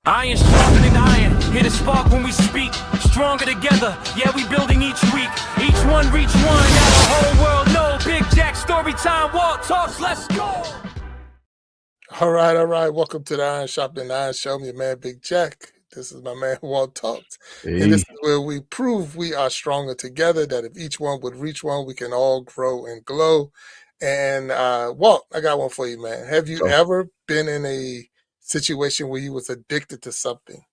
Iron sharpening iron, here to spark when we speak. Stronger together, yeah, we building each week. Each one reach one, now the whole world know. Big Jack story time, walk talks, let's go. All right, all right. Welcome to the Iron Sharpening Iron Show. I'm your man, Big Jack. This is my man, Walt Talks. And this Hey, is where we prove we are stronger together, that if each one would reach one, we can all grow and glow. And Walt, I got one for you, man. Have you so ever been in a situation where you was addicted to something?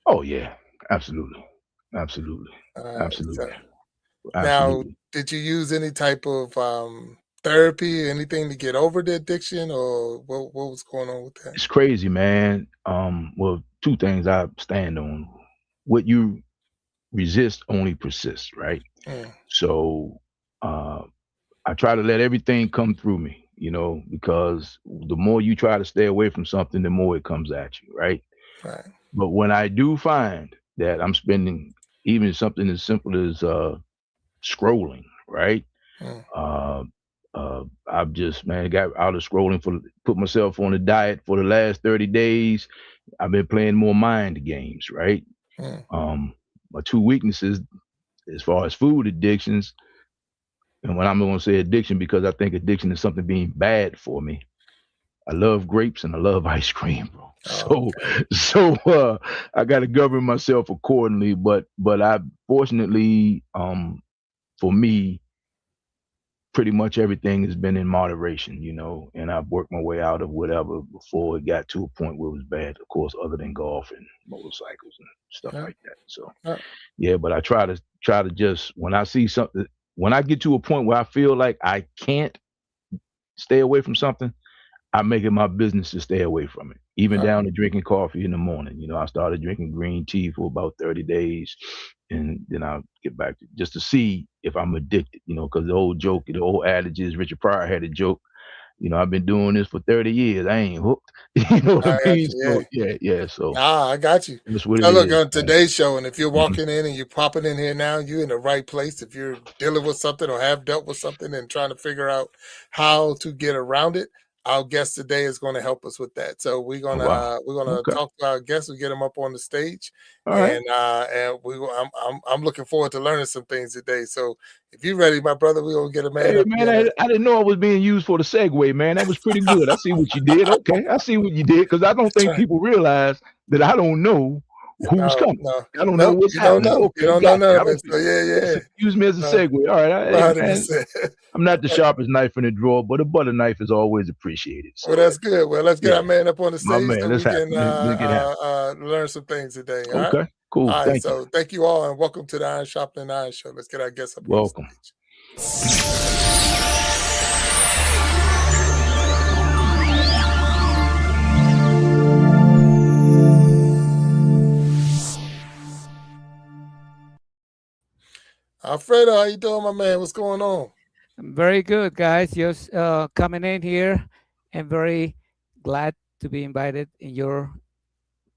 oh yeah, absolutely, absolutely, So absolutely, now, absolutely. did you use any type of therapy, anything to get over the addiction, or what was going on with that? It's crazy, man. Well, two things I stand on. What you resist only persists, right? Mm, So uh, I try to let everything come through me, because the more you try to stay away from something, the more it comes at you, right? right. But when I do find that I'm spending even something as simple as scrolling, right? Mm, Uh, I've just, man, got out of scrolling put myself on a diet for the last 30 days. I've been playing more mind games, right? mm. My two weaknesses as far as food addictions, and when I'm going to say addiction, because I think addiction is something being bad for me. I love grapes and I love ice cream, bro. Oh, So, so I got to govern myself accordingly. But I fortunately, for me, pretty much everything has been in moderation, and I've worked my way out of whatever before it got to a point where it was bad, of course, other than golf and motorcycles and stuff yeah, like that. So yeah. yeah, but I try to just when I see something, when I get to a point where I feel like I can't stay away from something, I make it my business to stay away from it. Even Right. down to drinking coffee in the morning. I started drinking green tea for about 30 days, and then I'll get back to just to see if I'm addicted, because the old joke, the old adage is Richard Pryor had a joke, I've been doing this for 30 years. I ain't hooked. You know what I I got mean? you. Yeah. So yeah, yeah. So Ah, I got you. that's what it So look, is, on man. today's show, and if you're Mhm. walking in and you're popping in here now, you're in the right place. If you're dealing with something or have dealt with something and trying to figure out how to get around it, our guest today is going to help us with that. So Oh wow. we're gonna Okay. talk to our guest. We get him up on the stage, All right. and I'm looking forward to learning some things today. So if you're ready, my brother, we're gonna get a man Hey up man, here. I didn't know I was being used for the segue, man. That was pretty good. I see what you did. Okay, I see what you did because I don't That's think right. people realize that I don't know who's No, coming. no, I don't know nope. what's You don't happening. know. You Okay, don't know got none you. of I don't it. think So yeah, yeah. use me as a No, segue. All right, hey man, 100%. I'm not the sharpest knife in the drawer, but a butter knife is always appreciated. Well, So that's good. Well, let's get our yeah, man up on the my stage man, so let's we happen. can Let's get happen. learn some things today. All right. Okay, cool. All right. Thank you. So thank you all and welcome to the Iron Sharpening Iron Show. Let's get our guests up on the Welcome. stage. Alfredo, how you doing, my man? What's going on? Very good, guys. Just coming in here and very glad to be invited in your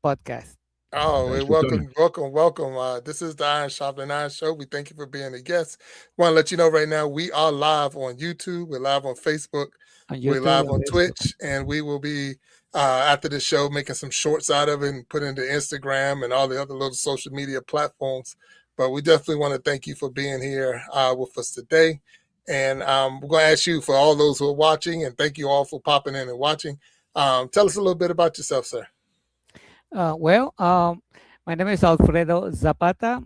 podcast. Oh, Thanks well, for coming. welcome. This is the Iron Sharpening Iron Show. We thank you for being a guest. Want to let you know right now we are live on YouTube. We're live on Facebook. On We're YouTube live and on Facebook. Twitch, and we will be after the show making some shorts out of it and put into Instagram and all the other little social media platforms. But we definitely want to thank you for being here with us today. And we're going to ask you for all those who are watching, and thank you all for popping in and watching. Tell us a little bit about yourself, sir. Well, my name is Alfredo Zapata.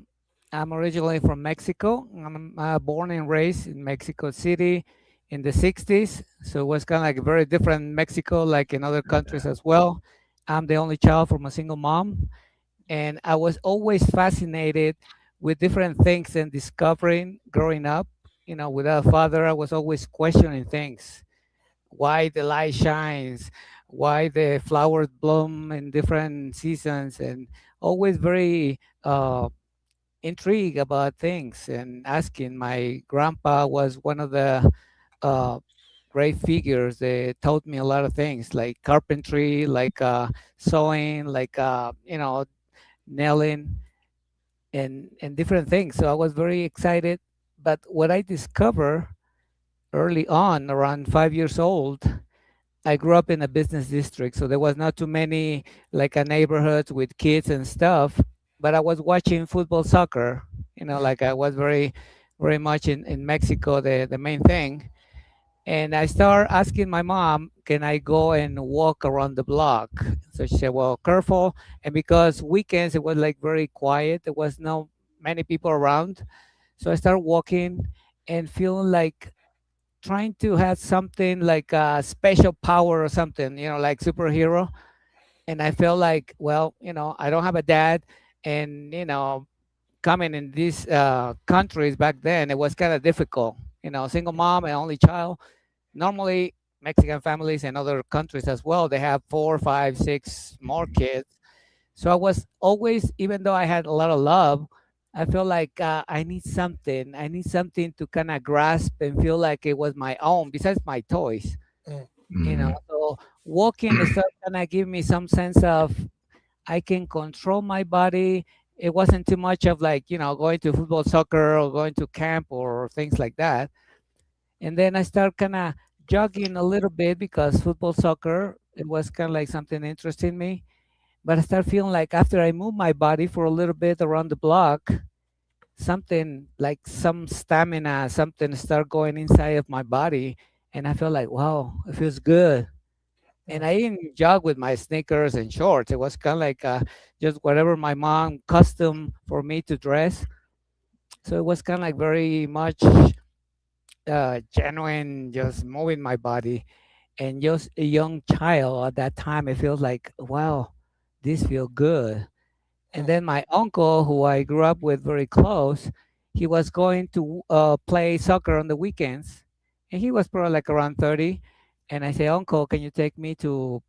I'm originally from Mexico. I'm born and raised in Mexico City in the 60s. So it was kind of like a very different Mexico, like in other countries as well. I'm the only child from a single mom. And I was always fascinated with different things and discovering growing up. Without a father, I was always questioning things, why the light shines, why the flowers bloom in different seasons, and always very intrigued about things and asking. My grandpa was one of the uh, great figures that taught me a lot of things like carpentry, like sewing, like nailing and different things. So I was very excited. But what I discovered early on, around 5 years old, I grew up in a business district, so there was not too many like a neighborhoods with kids and stuff. But I was watching football, soccer. Mm, Like I was very much in Mexico, the main thing. And I started asking my mom, can I go and walk around the block? So she said, well, careful. And because weekends, it was like very quiet, there was no many people around. So I started walking and feeling like trying to have something like a special power or something, like superhero. And I felt like, well, I don't have a dad. And, coming in these countries back then, it was kind of difficult. Single mom and only child. Normally, Mexican families and other countries as well, they have four, five, six more kids. So I was always, even though I had a lot of love, I feel like I need something. I need something to kind of grasp and feel like it was my own, besides my toys. mm, Mm-hmm. So walking started kind of give me some sense of I can control my body. It wasn't too much of like, going to football, soccer, or going to camp or things like that. And then I start kind of jogging a little bit because football, soccer, it was kind of like something interesting me. But I start feeling like after I move my body for a little bit around the block, something like some stamina, something start going inside of my body. And I feel like, wow, it feels good. And mm, I didn't jog with my sneakers and shorts. It was kind of like just whatever my mom custom for me to dress. So it was kind of like very much genuine, just moving my body. And just a young child at that time, it feels like, wow, this feels good. And mm, then my uncle, who I grew up with very close, he was going to play soccer on the weekends. And he was probably like around 30. And I say, Uncle, can you take me to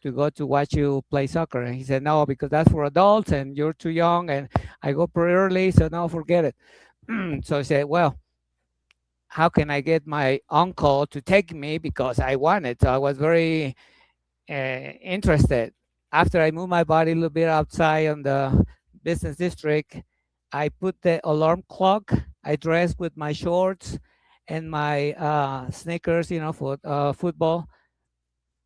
go to watch you play soccer? And he said, no, because that's for adults and you're too young. And I go pretty early, so no, forget it. So I said, well, how can I get my uncle to take me because I wanted? So I was very interested. After I moved my body a little bit outside on the business district, I put the alarm clock. I dressed with my shorts and my sneakers, for football.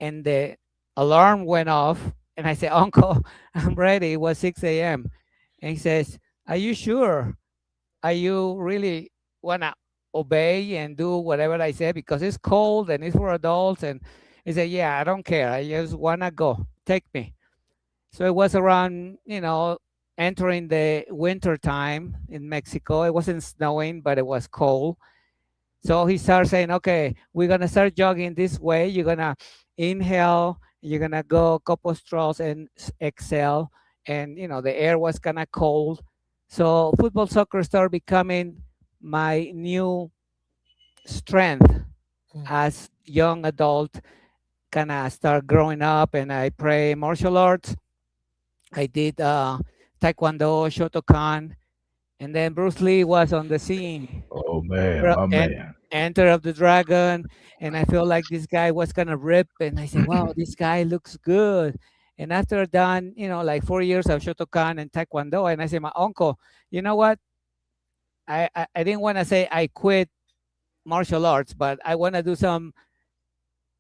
And the alarm went off. And I said, Uncle, I'm ready. It was 6 a.m. And he says, are you sure? Are you really want to obey and do whatever I say because it's cold and it's for adults? And he said, yeah, I don't care. I just want to go. Take me. So it was around, entering the winter time in Mexico. It wasn't snowing, but it was cold. So he started saying, okay, we're going to start jogging this way. You're going to inhale, you're going to go a couple strolls and exhale. And, the air was kind of cold. So football, soccer started becoming my new strength mm, as young adult, kind of start growing up and I play martial arts. I did Taekwondo, Shotokan, and then Bruce Lee was on the scene. Oh man, my And man. Enter of the Dragon, and I felt like this guy was gonna rip, and I said, "Wow, this guy looks good." And after done, like 4 years of Shotokan and Taekwondo, and I said, "My uncle, you know what? I didn't want to say I quit martial arts, but I want to do some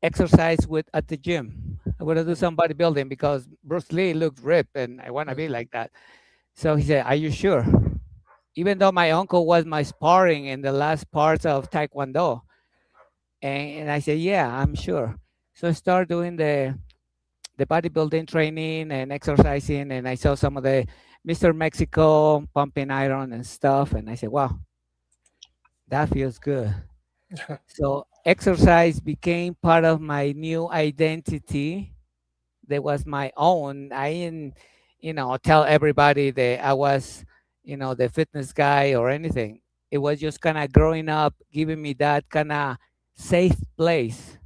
exercise with at the gym. I want to do some bodybuilding because Bruce Lee looked ripped, and I want to mm, be like that." So he said, "Are you sure?" Even though my uncle was my sparring in the last parts of Taekwondo, and I said, "Yeah, I'm sure." So I started doing the bodybuilding training and exercising, and I saw some of the Mr. Mexico pumping iron and stuff, and I said, "Wow, that feels good." So exercise became part of my new identity that was my own. I didn't, tell everybody that I was, the fitness guy or anything. It was just kind of growing up, giving me that kind of safe place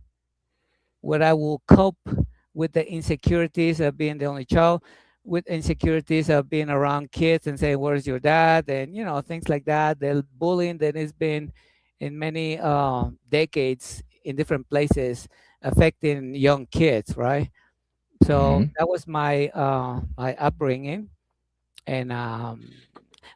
where I will cope with the insecurities of being the only child, with insecurities of being around kids and saying, "Where's your dad?" and things like that. The bullying that has been in many decades in different places affecting young kids, right? So Hmm. that was my upbringing, and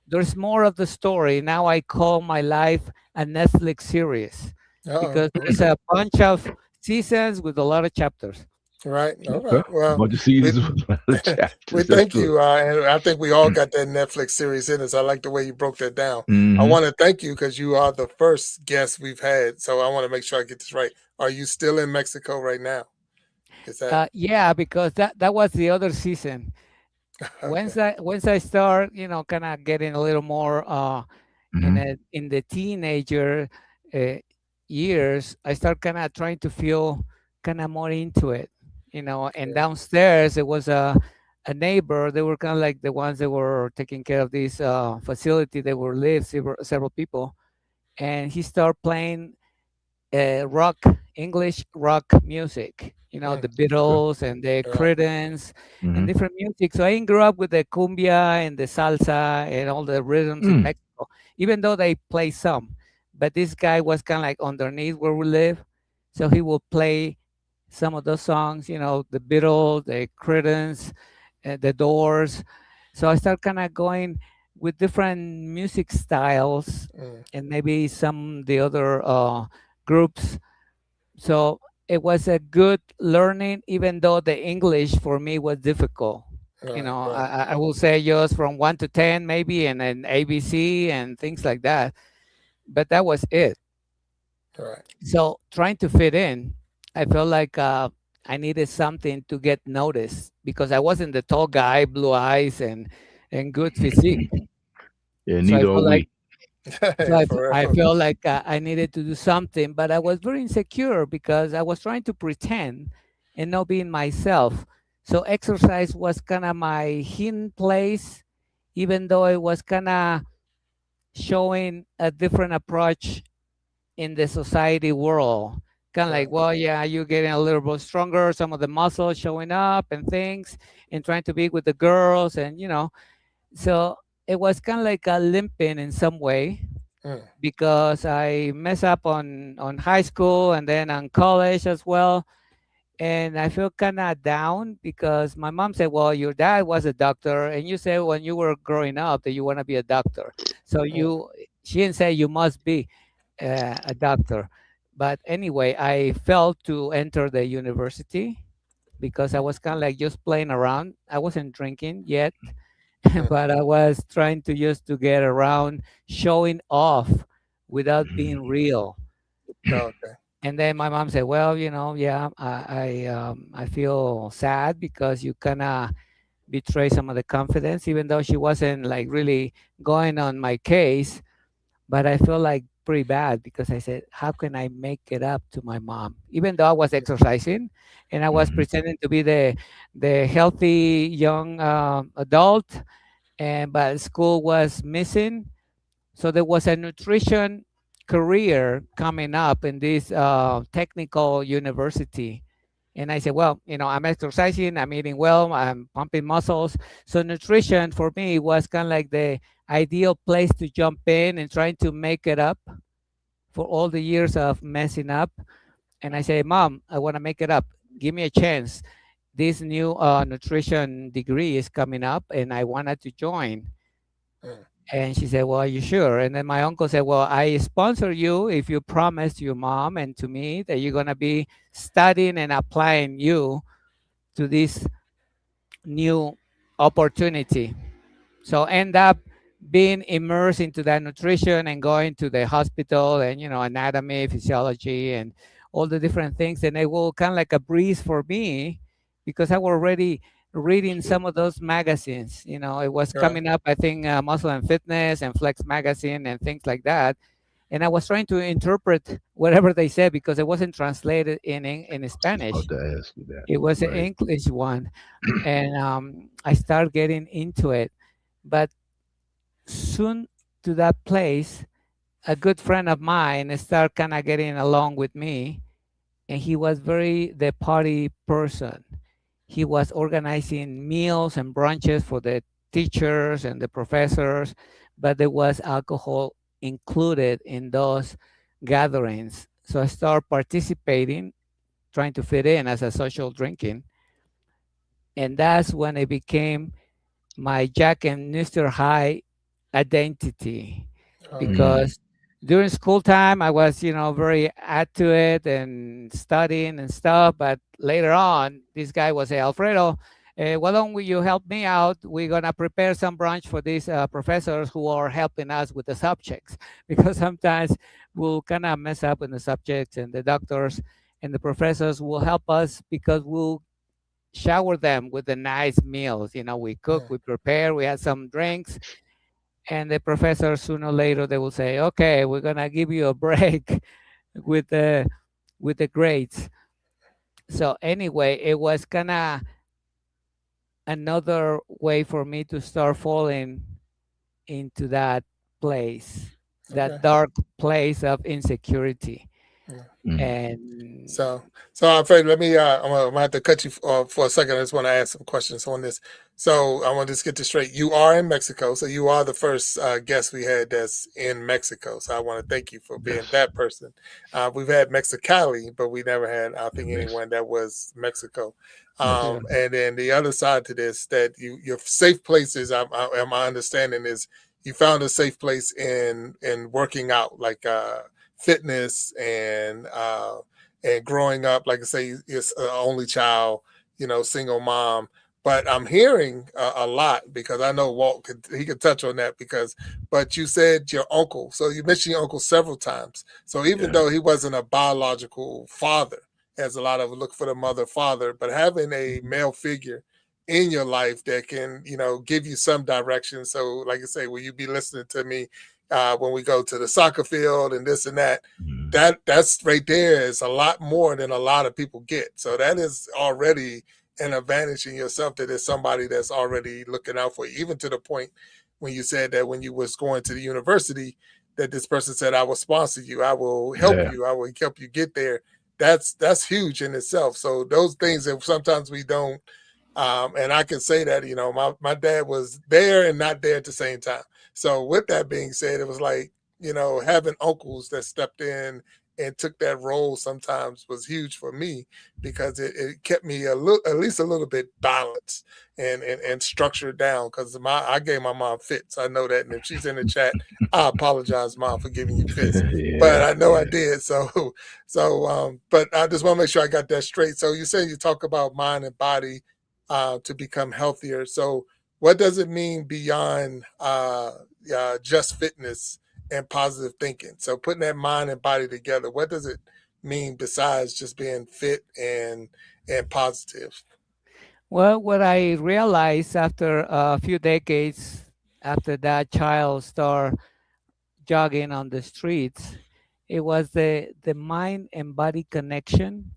there's more of the story. Now I call my life a Netflix series uh-oh. because there's a bunch of seasons with a lot of chapters. Right. All Okay. right. Well, Bunch of we seasons with a lot of we chapters. That's thank good. you, and I think we all got that Netflix series in us. I like the way you broke that down. I Mm-hmm. want to thank you because you are the first guest we've had. So I want to make sure I get this right. Are you still in Mexico right now? Is that Yeah, because that was the other season. okay? Once I start, kind of getting a little more Mm-hmm. in the teenager uh, years, I start kind of trying to feel kind of more into it, And Yeah. downstairs, it was a neighbor. They were kind of like the ones that were taking care of this facility. They were live several people, and he started playing rock, English rock music. Mm, The Okay. Beatles and the right. Creedence and Mm-hmm. different music. So I grew up with the cumbia and the salsa and all the rhythms in Mm. Mexico, even though they play some. But this guy was kind of like underneath where we live, so he will play some of those songs. The Beatles, the Creedence, the Doors. So I start kind of going with different music styles Mm, and maybe some the other groups. So it was a good learning, even though the English for me was difficult. right. Right. I will say just from 1 to 10 maybe, and then ABC and things like that. But that was it. Right. So trying to fit in, I felt like I needed something to get noticed because I wasn't the tall guy, blue eyes, and good physique. Yeah, So I neither are felt like we. For I real. felt like I needed to do something, but I was very insecure because I was trying to pretend and not being myself. So exercise was kind of my hidden place, even though it was kind of showing a different approach in the society world. Kind of like, Right. well, yeah, you're getting a little bit stronger, some of the muscles showing up and things, and trying to be with the girls, and. So it was kind of like a limping in some way Mm, because I mess up on high school and then on college as well. And I feel kind of down because my mom said, "Well, your dad was a doctor, and you said when you were growing up that you want to be a doctor. So mm, she didn't say you must be a doctor." But anyway, I felt to enter the university because I was kind of like just playing around. I wasn't drinking yet, mm. but I was trying to just to get around showing off without being Mhm. real. Okay. And then my mom said, "Well, yeah, I feel sad because you kind of betray some of the confidence, even though she wasn't like really going on my case. But I feel like pretty bad because I said, how can I make it up to my mom, even though I was exercising and I was Mhm. pretending to be the healthy young adult, and but school was missing. So there was a nutrition career coming up in this technical university. And I said, well, I'm exercising, I'm eating well, I'm pumping muscles. So nutrition for me was kind of like the ideal place to jump in and trying to make it up for all the years of messing up. And I say, Mom, I want to make it up. Give me a chance. This new nutrition degree is coming up and I wanted to join. Mm, And she said, well, are you sure? And then my uncle said, well, I sponsor you if you promise your mom and to me that you're going to be studying and applying you to this new opportunity. So end up being immersed into that nutrition and going to the hospital and, anatomy, physiology, and all the different things. And it will kind of like a breeze for me because I was already reading some of those magazines. It was right. coming up, I think, Muscle and Fitness and Flex Magazine and things like that. And I was trying to interpret whatever they said because it wasn't translated in Just about Spanish. to ask you that. It was an Right. English one, and I started getting into it. But soon to that place, a good friend of mine started kind of getting along with me, and he was very the party person. He was organizing meals and brunches for the teachers and the professors, but there was alcohol included in those gatherings. So I started participating, trying to fit in as a social drinking, and that's when it became my Jack and Mr. High identity Okay. Mm. because during school time, I was, very add to it and studying and stuff. But later on, this guy was say, Alfredo, why don't you help me out? We're gonna prepare some brunch for these professors who are helping us with the subjects, because sometimes we'll kind of mess up in the subjects, and the doctors and the professors will help us because we'll shower them with the nice meals. We cook, Mm, we prepare, we had some drinks, and the professor sooner or later they will say, "Okay, we're gonna give you a break with the grades." So anyway, it was kind of another way for me to start falling into that place, okay. that dark place of insecurity. Yeah. Mm. And So, so Alfred, let me. I'm gonna have to cut you for a second. I just want to ask some questions on this. So, I want to just get this straight. You are in Mexico, so you are the first guest we had that's in Mexico. So, I want to thank you for being Yes. that person. We've had Mexicali, but we never had, I think, Yes. anyone that was Mexico. Yes. yeah, And then the other side to this, that your safe places, my understanding is you found a safe place in working out, like fitness and growing up, like I say, is an only child, single mom. But I'm hearing a lot because I know Walt he could touch on that because, but you said your uncle, so you mentioned your uncle several times. So even Yeah. though he wasn't a biological father, as a lot of look for the mother father, but having a male figure in your life that can, give you some direction. So, like I say, will you be listening to me when we go to the soccer field and this and that? Mm. That's right there is a lot more than a lot of people get. So that is already an advantage in yourself that there's somebody that's already looking out for you. Even to the point when you said that when you was going to the university, that this person said, "I will sponsor you, I will help Yeah. you, I will help you get there." That's huge in itself. So those things that sometimes we don't. And I can say that, my dad was there and not there at the same time. So with that being said, it was like, having uncles that stepped in and took that role sometimes was huge for me because it kept me at least a little bit balanced and structured down because I gave my mom fits. I know that. And if she's in the chat, I apologize, mom, for giving you fits. But Yeah. I know I Yeah. did. But I just want to make sure I got that straight. So you say you talk about mind and body to become healthier. So, what does it mean beyond just fitness and positive thinking? So, putting that mind and body together, what does it mean besides just being fit and positive? well, what I realized after a few decades after that child started jogging on the streets, it was the mind and body connection.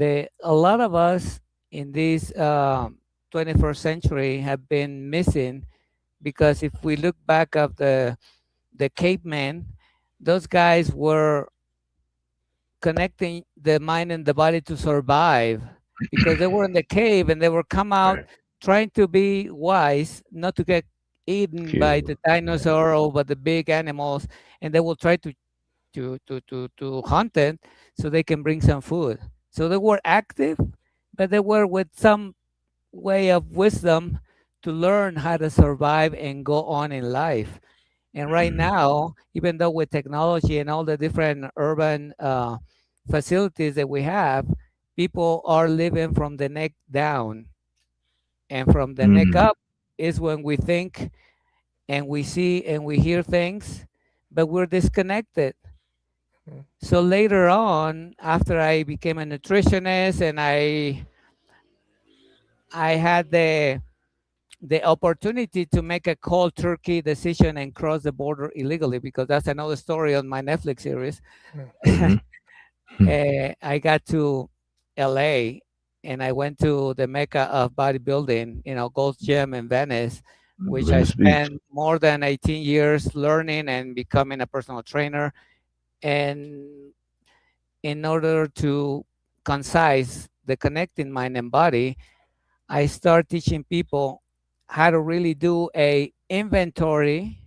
A lot of us in this 21st century have been missing, because if we look back of the cavemen, those guys were connecting the mind and the body to survive, because they were in the cave and they were come out Right. trying to be wise, not to get eaten by Kill. the Yeah. dinosaur or by the big animals, and they will try to hunt it so they can bring some food. So they were active, but they were with some way of wisdom to learn how to survive and go on in life. And right Mm. now, even though with technology and all the different urban facilities that we have, people are living from the neck down, and from the neck Mm. up is when we think and we see and we hear things, but we're disconnected. So later on, after I became a nutritionist and I had the opportunity to make a cold turkey decision and cross the border illegally, because that's another story on my Netflix series. Mm-hmm. I got to LA and I went to the mecca of bodybuilding, Gold's Gym in Venice, which I Venice Beach. spent more than 18 years learning and becoming a personal trainer. And in order to concise the connecting mind and body, I start teaching people how to really do a inventory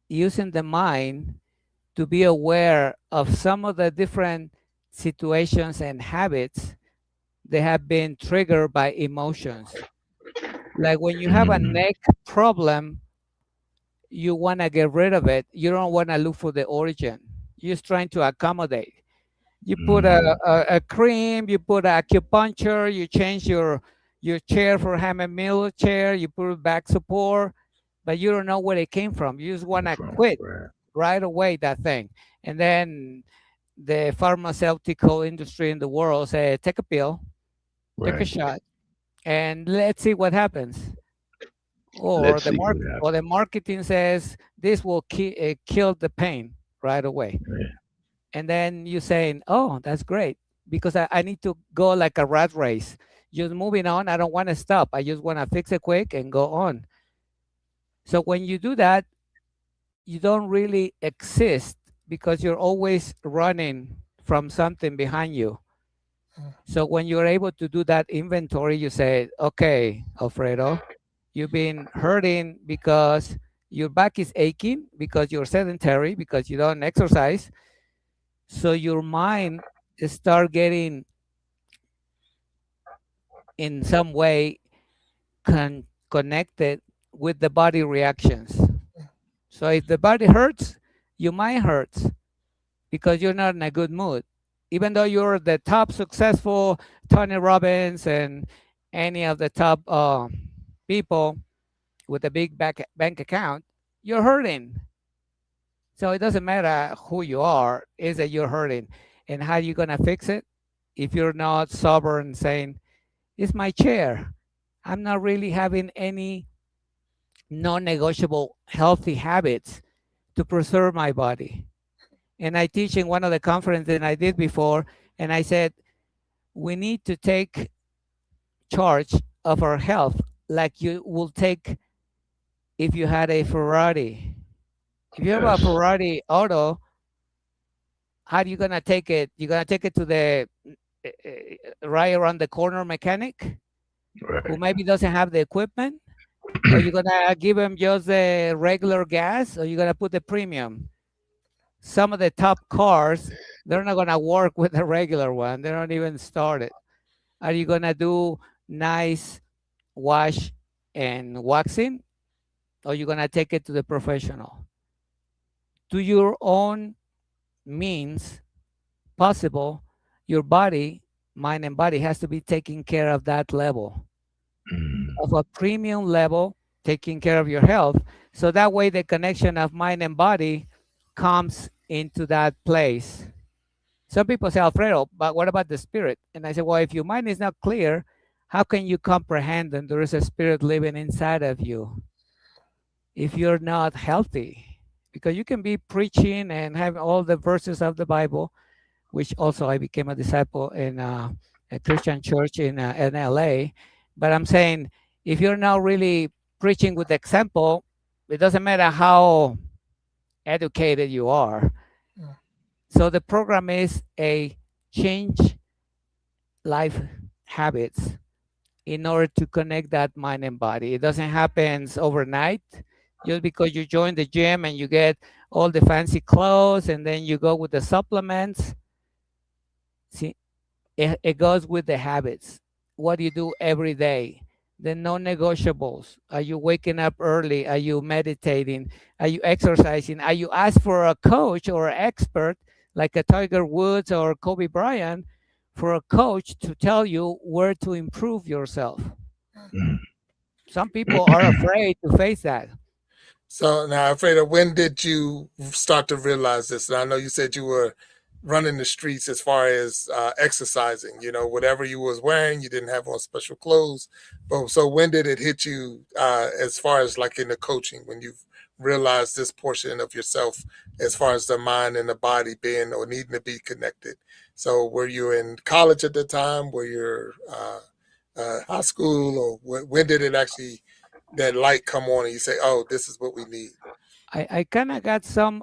using the mind to be aware of some of the different situations and habits that have been triggered by emotions. Like when you have a Mm. neck problem, you want to get rid of it. You don't want to look for the origin. You're just trying to accommodate. You put Mm-hmm. a cream, you put acupuncture, you change your chair for hammer mill chair, you put back support, but you don't know where it came from. You just want to From quit right, right away that thing. And then the pharmaceutical industry in the world say, take a pill, take a right. shot, and let's see what happens. Or Let's see what or happens. the marketing says this will kill the pain right away. Right. And then you saying, oh, that's great, because I need to go like a rat race, just moving on. I don't want to stop. I just want to fix it quick and go on. So when you do that, you don't really exist, because you're always running from something behind you. So when you're able to do that inventory, you say, okay, Alfredo, you've been hurting because your back is aching, because you're sedentary, because you don't exercise. So your mind start getting in some way connected with the body reactions. So if the body hurts, your mind hurts, because you're not in a good mood. Even though you're the top successful Tony Robbins and any of the top people with a big bank account, you're hurting. So it doesn't matter who you are, is that you're hurting. And how you gonna fix it if you're not sober and saying, it's my chair. I'm not really having any non-negotiable healthy habits to preserve my body. And I teach in one of the conferences I did before, and I said, we need to take charge of our health like you will take if you had a Ferrari. If you have a Yes. Ferrari auto, how are you gonna take it? You're gonna take it to the right around the corner mechanic who Right. maybe doesn't have the equipment, or you're gonna give him just the regular gas, or you're gonna put the premium. Some of the top cars, they're not gonna work with the regular one. They don't even start it. Are you gonna do nice wash and waxing, or you're gonna take it to the professional? To your own means possible, your body, mind and body has to be taking care of that level, Mm, of a premium level, taking care of your health. So that way the connection of mind and body comes into that place. Some people say, Alfredo, but what about the spirit? And I say, well, if your mind is not clear, how can you comprehend that there is a spirit living inside of you if you're not healthy? Because you can be preaching and have all the verses of the Bible, which also I became a disciple in a Christian church in LA. But I'm saying, if you're not really preaching with example, it doesn't matter how educated you are. So the program is a change life habits in order to connect that mind and body. It doesn't happen overnight just because you join the gym and you get all the fancy clothes and then you go with the supplements. See, it goes with the habits. What do you do every day? The non-negotiables. Are you waking up early? Are you meditating? Are you exercising? Are you ask for a coach or an expert like a Tiger Woods or Kobe Bryant for a coach to tell you where to improve yourself? mm. Some people are afraid to face that. So now, Alfredo, when did you start to realize this? And I know you said you were running the streets as far as exercising. You know, whatever you was wearing, you didn't have on special clothes. But so when did it hit you as far as like in the coaching when you realized this portion of yourself as far as the mind and the body being or needing to be connected? So were you in college at the time? Were you high school, or when did it actually that light come on and you say, "Oh, this is what we need"? I kind of got some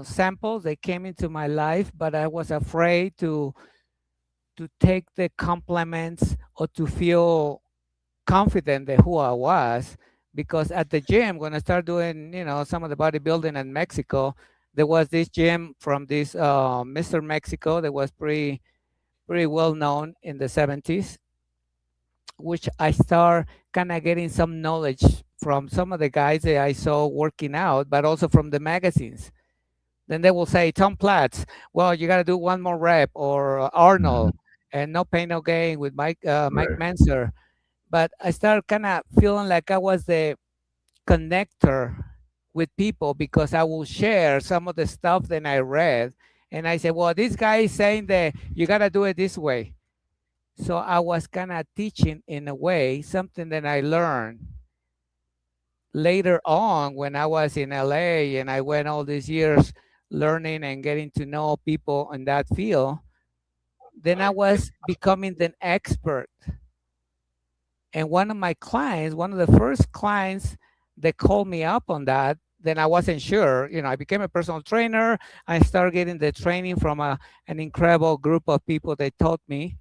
samples that came into my life, but I was afraid to take the compliments or to feel confident that who I was, because at the gym when I started doing some of the bodybuilding in Mexico, there was this gym from this Mr. Mexico that was pretty well known in the 70s, which I start kind of getting some knowledge from some of the guys that I saw working out, but also from the magazines. Then they will say, Tom Platz, well, you got to do one more rep, or Mm-hmm. Arnold, and No Pain No Gain with Mike Right. Manser. But I started kind of feeling like I was the connector with people because I will share some of the stuff that I read. And I said, well, this guy is saying that you got to do it this way. So I was kind of teaching in a way something that I learned later on when I was in LA and I went all these years learning and getting to know people in that field. Then I was becoming an expert. And one of my clients, one of the first clients that called me up on that, then I wasn't sure. I became a personal trainer. I started getting the training from an incredible group of people that taught me.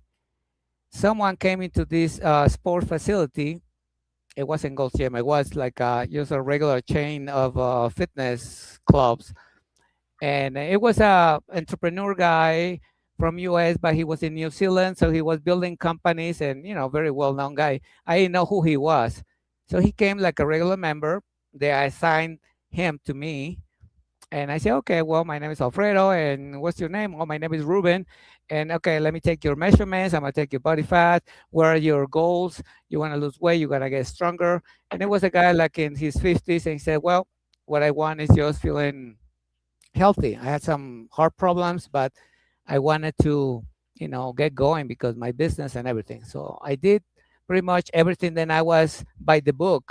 Someone came into this sport facility. It wasn't Gold's Gym. It was like just a regular chain of fitness clubs, and it was a entrepreneur guy from US, but he was in New Zealand, so he was building companies, and very well known guy. I didn't know who he was, so he came like a regular member. They assigned him to me, and I said, okay, well, my name is Alfredo, and what's your name? Oh, my name is Ruben. And okay, let me take your measurements. I'm gonna take your body fat. What are your goals? You want to lose weight? You gotta get stronger. And it was a guy like in his 50s, and he said, well, what I want is just feeling healthy. I had some heart problems, but I wanted to, get going because my business and everything. So I did pretty much everything. Then I was by the book,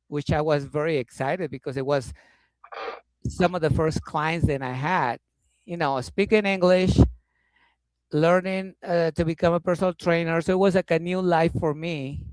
which I was very excited because it was some of the first clients that I had, speaking English, learning to become a personal trainer. So it was like a new life for me.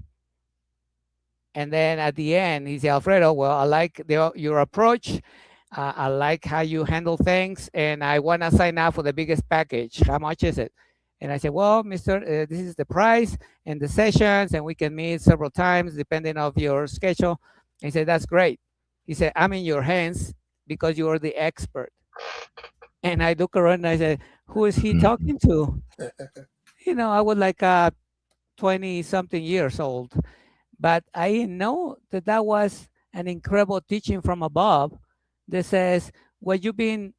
And then at the end, he said, Alfredo, well, I like your approach. I like how you handle things, and I want to sign up for the biggest package. How much is it? And I said, well, Mister, this is the price and the sessions, and we can meet several times depending on your schedule. He said, that's great. He said, I'm in your hands because you are the expert. And I look around and I said, who is he Mm-hmm. talking to? I was like 20 something years old, but I didn't know that that was an incredible teaching from above that says what you've been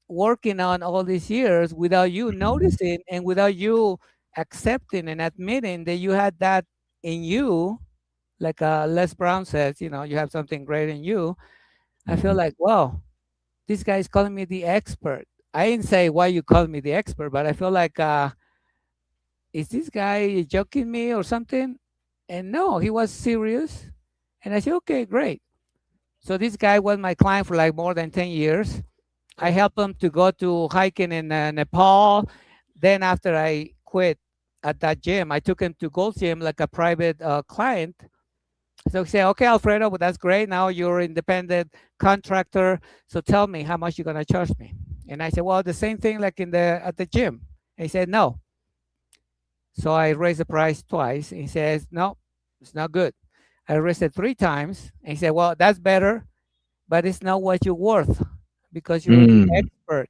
working on all these years without you Mm-hmm. noticing and without you accepting and admitting that you had that in you, like Les Brown says, you have something great in you. I feel Mm-hmm. like, wow, this guy is calling me the expert. I didn't say why you call me the expert, but I feel like, is this guy joking me or something? And no, he was serious. And I said, okay, great. So this guy was my client for like more than 10 years. I Yeah. helped him to go to hiking in Nepal. Then after I quit at that gym, I took him to Gold's Gym like a private client. So he said, okay, Alfredo, well, that's great. Now you're independent contractor. So tell me how much you're gonna charge me. And I said, well, the same thing like at the gym. And he said, no. So I raised the price twice. And he says, no, it's not good. I raised it three times. And he said, well, that's better, but it's not what you're worth because you're the Mm. expert.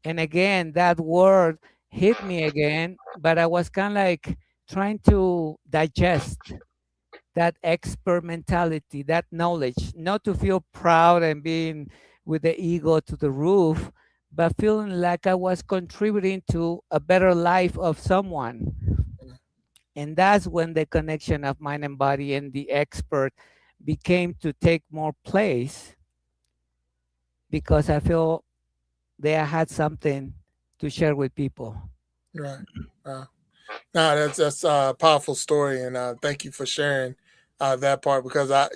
And again, that word hit me again, but I was kind of like trying to digest that expert mentality, that knowledge, not to feel proud and being with the ego to the roof, but feeling like I was contributing to a better life of someone. And that's when the connection of mind and body and the expert became to take more place because I feel they had something to share with people. Right. No, that's a powerful story, and thank you for sharing that part because I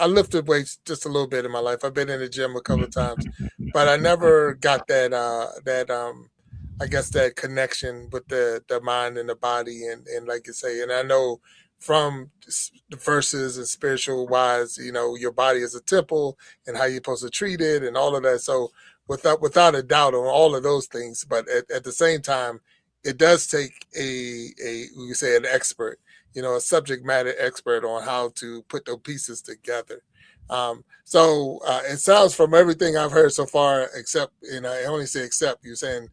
lifted weights just a little bit in my life. I've been in the gym a couple of times, but I never got that I guess that connection with the mind and the body, and like you say, and I know from the verses and spiritual wise, your body is a temple and how you're supposed to treat it and all of that. So without a doubt on all of those things, but at the same time it does take a you say an expert, a subject matter expert on how to put those pieces together. So it sounds from everything I've heard so far, except I only say except you're saying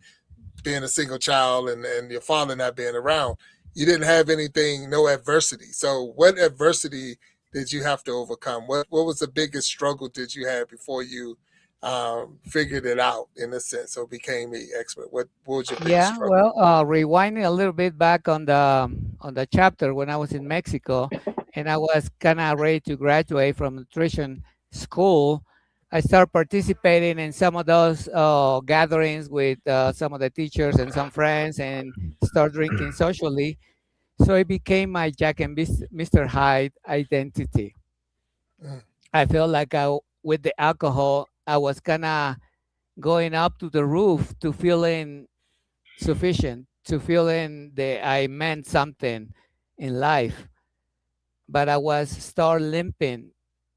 being a single child and your father not being around. you didn't have anything, no adversity. So what adversity did you have to overcome? What was the biggest struggle did you have before you figured it out in a sense or became the expert? What was your biggest Yeah, struggle? well, rewinding a little bit back on the chapter when I was in Mexico, and I was kind of ready to graduate from nutrition school. I started participating in some of those gatherings with some of the teachers and some friends, and start drinking socially. So it became my Jack and Mr. Hyde identity. Mm, I felt like with the alcohol, I was kind of going up to the roof to feeling sufficient, to feeling that I meant something in life. But I was start limping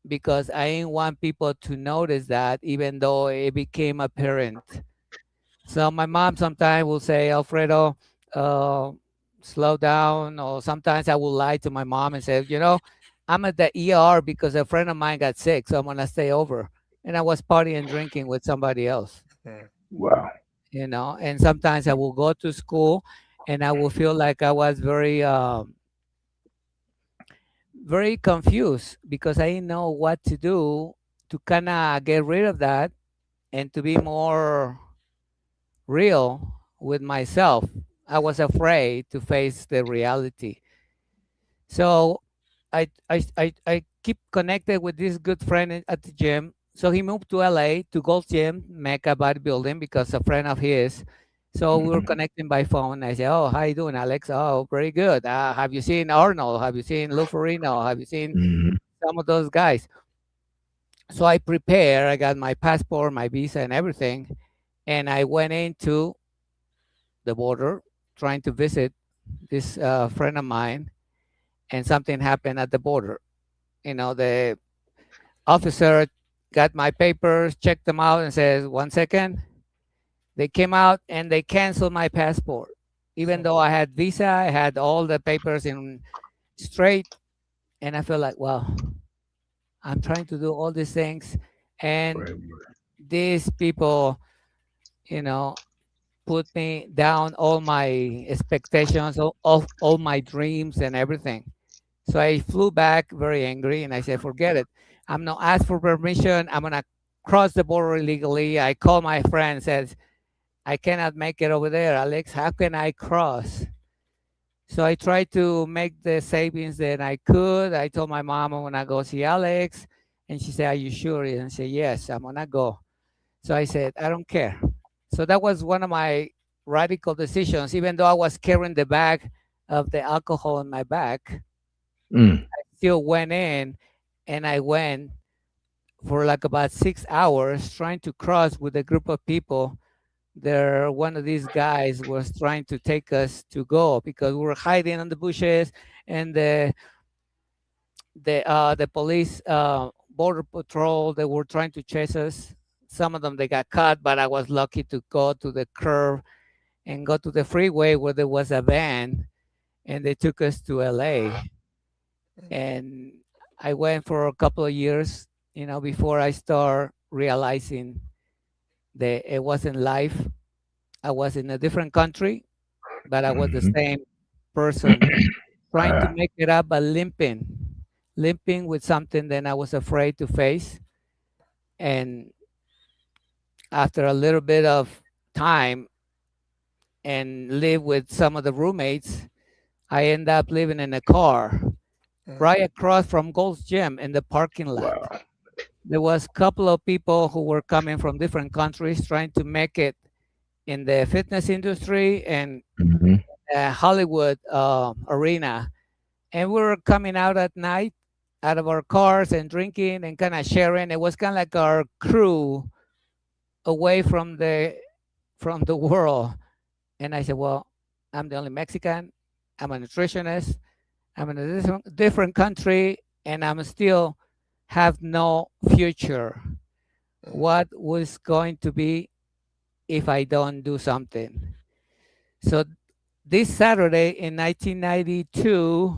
because I didn't want people to notice that, even though it became apparent. So my mom sometimes will say, Alfredo, uh, slow down. Or sometimes I will lie to my mom and say, I'm at the ER because a friend of mine got sick, so I'm gonna stay over. And I was partying and drinking with somebody else, mm, Wow. And sometimes I will go to school and I will feel like I was very confused because I didn't know what to do to kind of get rid of that and to be more real with myself. I was afraid to face the reality. So I keep connected with this good friend at the gym. So he moved to LA to Gold Gym, Mecca Bodybuilding, because a friend of his. So we were Hmm. connecting by phone. I said, "Oh, how you doing, Alex? Oh, very good. Have you seen Arnold? Have you seen Lou Ferrigno? Have you seen Hmm. some of those guys?" So I prepare. I got my passport, my visa, and everything, and I went into the border trying to visit this friend of mine, and something happened at the border. The officer got my papers, checked them out, and says, "1 second." They came out and they canceled my passport, even though I had visa, I had all the papers in straight, and I feel like, wow, I'm trying to do all these things, and Right. these people, you know, put me down all my expectations, all my dreams and everything. So I flew back very angry and I said, forget it. I'm not asked for permission. I'm gonna cross the border illegally. I called my friend and said, I cannot make it over there, Alex. How can I cross? So I tried to make the savings that I could. I told my mom I'm gonna go see Alex. And she said, are you sure? And I said, yes, I'm gonna go. So I said, I don't care. So that was one of my radical decisions, even though I was carrying the bag of the alcohol in my back, Mm. still went in, and I went for like about 6 hours trying to cross with a group of people. There, one of these guys was trying to take us to go because we were hiding in the bushes, and the police, border patrol, they were trying to chase us. Some of them they got caught, but I was lucky to go to the curve and go to the freeway where there was a van, and they took us to LA. And I went for a couple of years, before I start realizing that it wasn't life. I was in a different country, but I was the Hmm. same person trying to Ah, make it up, but limping with something that I was afraid to face. And after a little bit of time and live with some of the roommates, I end up living in a car mm, right across from Gold's Gym in the parking lot. wow. There was a couple of people who were coming from different countries trying to make it in the fitness industry and Hmm. Hollywood arena. And we were coming out at night out of our cars and drinking and kind of sharing. It was kind of like our crew away from the world. And I said, well, I'm the only Mexican. I'm a nutritionist. I'm in a different country, and I'm still have no future. mm, What was going to be if I don't do something? So this Saturday in 1992,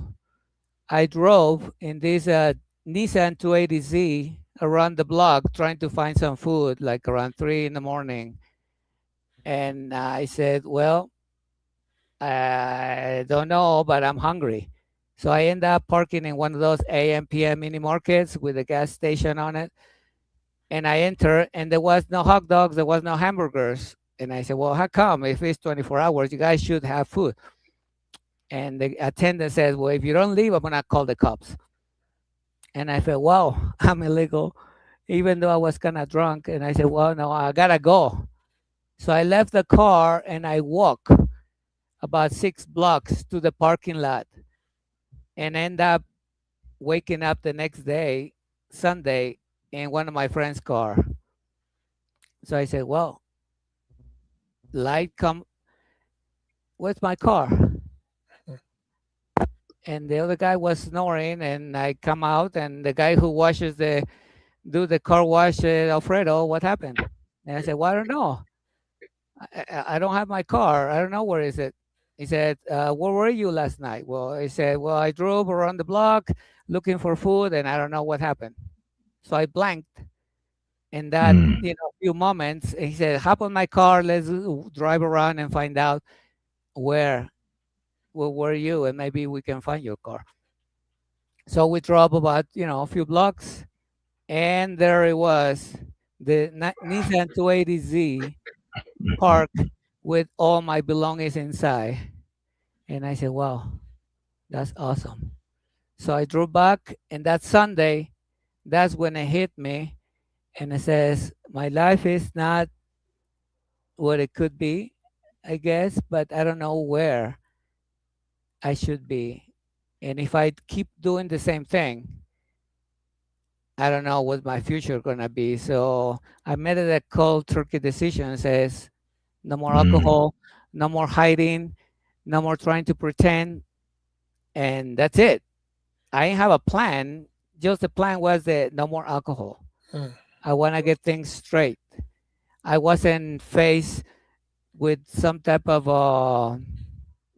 I drove in this Nissan 280Z around the block trying to find some food, like around 3 in the morning. And I said, well, I don't know, but I'm hungry. So I end up parking in one of those AM PM mini markets with a gas station on it. And I enter, and there was no hot dogs, there was no hamburgers. And I said, well, how come? If it's 24 hours, you guys should have food. And the attendant says, well, if you don't leave, I'm gonna call the cops. And I felt, wow, I'm illegal, even though I was kind of drunk. And I said, well, no, I gotta go. So I left the car and I walk about 6 blocks to the parking lot and end up waking up the next day, Sunday, in one of my friend's car. So I said, well, light come, where's my car? And the other guy was snoring, and I come out, and the guy who washes do the car wash said, Alfredo, what happened? And I said, well, I don't know. I don't have my car. I don't know where is it. He said, where were you last night? Well, I said, well, I drove around the block looking for food, and I don't know what happened. So I blanked. In that, few moments, he said, hop on my car, let's drive around and find out where were you, and maybe we can find your car. So we drove about, a few blocks, and there it was, the Nissan 280Z parked with all my belongings inside. And I said, wow, that's awesome. So I drove back, and that Sunday, that's when it hit me. And it says, my life is not what it could be, I guess, but I don't know where I should be. And if I keep doing the same thing, I don't know what my future gonna be. So I made it a cold turkey decision. Says no more alcohol, no more hiding, no more trying to pretend, and that's it. I didn't have a plan. Just the plan was that no more alcohol. I want to get things straight. I wasn't faced with some type of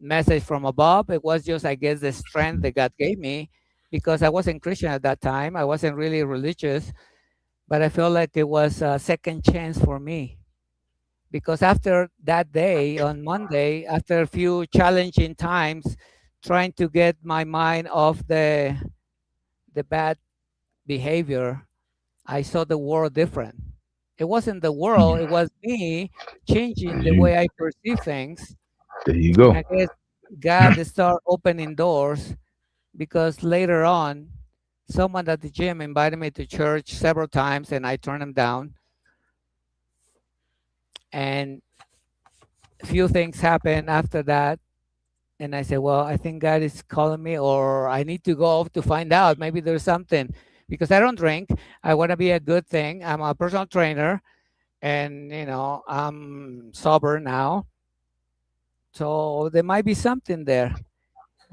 message from above. It was just, I guess, the strength that God gave me because I wasn't Christian at that time. I wasn't really religious, but I felt like it was a second chance for me. Because after that day on Monday, after a few challenging times, trying to get my mind off the bad behavior, I saw the world different. It wasn't the world, it was me changing the way I perceive things. There you And go. I guess God started opening doors because later on, someone at the gym invited me to church several times and I turned them down. And a few things happened after that. And I said, well, I think God is calling me, or I need to go off to find out. Maybe there's something because I don't drink. I want to be a good thing. I'm a personal trainer and, I'm sober now. So there might be something there.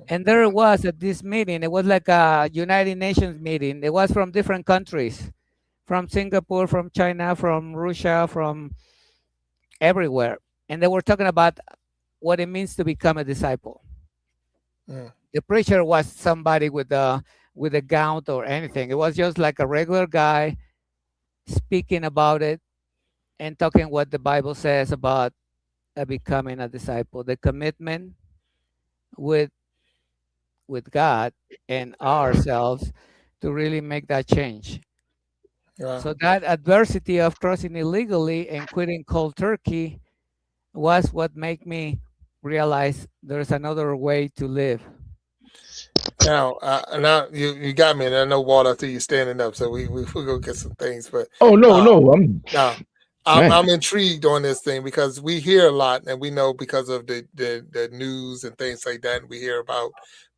And there it was at this meeting. It was like a United Nations meeting. It was from different countries, from Singapore, from China, from Russia, from everywhere. And they were talking about what it means to become a disciple. The preacher was somebody with a gown or anything. It was just like a regular guy speaking about it and talking what the Bible says about becoming a disciple, the commitment with God and ourselves to really make that change. So that adversity of crossing illegally and quitting cold turkey was what made me realize there's another way to live. Now you got me, and I know Walt after you standing up, so we go get some things. But no, I'm intrigued on this thing because we hear a lot, and we know because of the news and things like that. And we hear about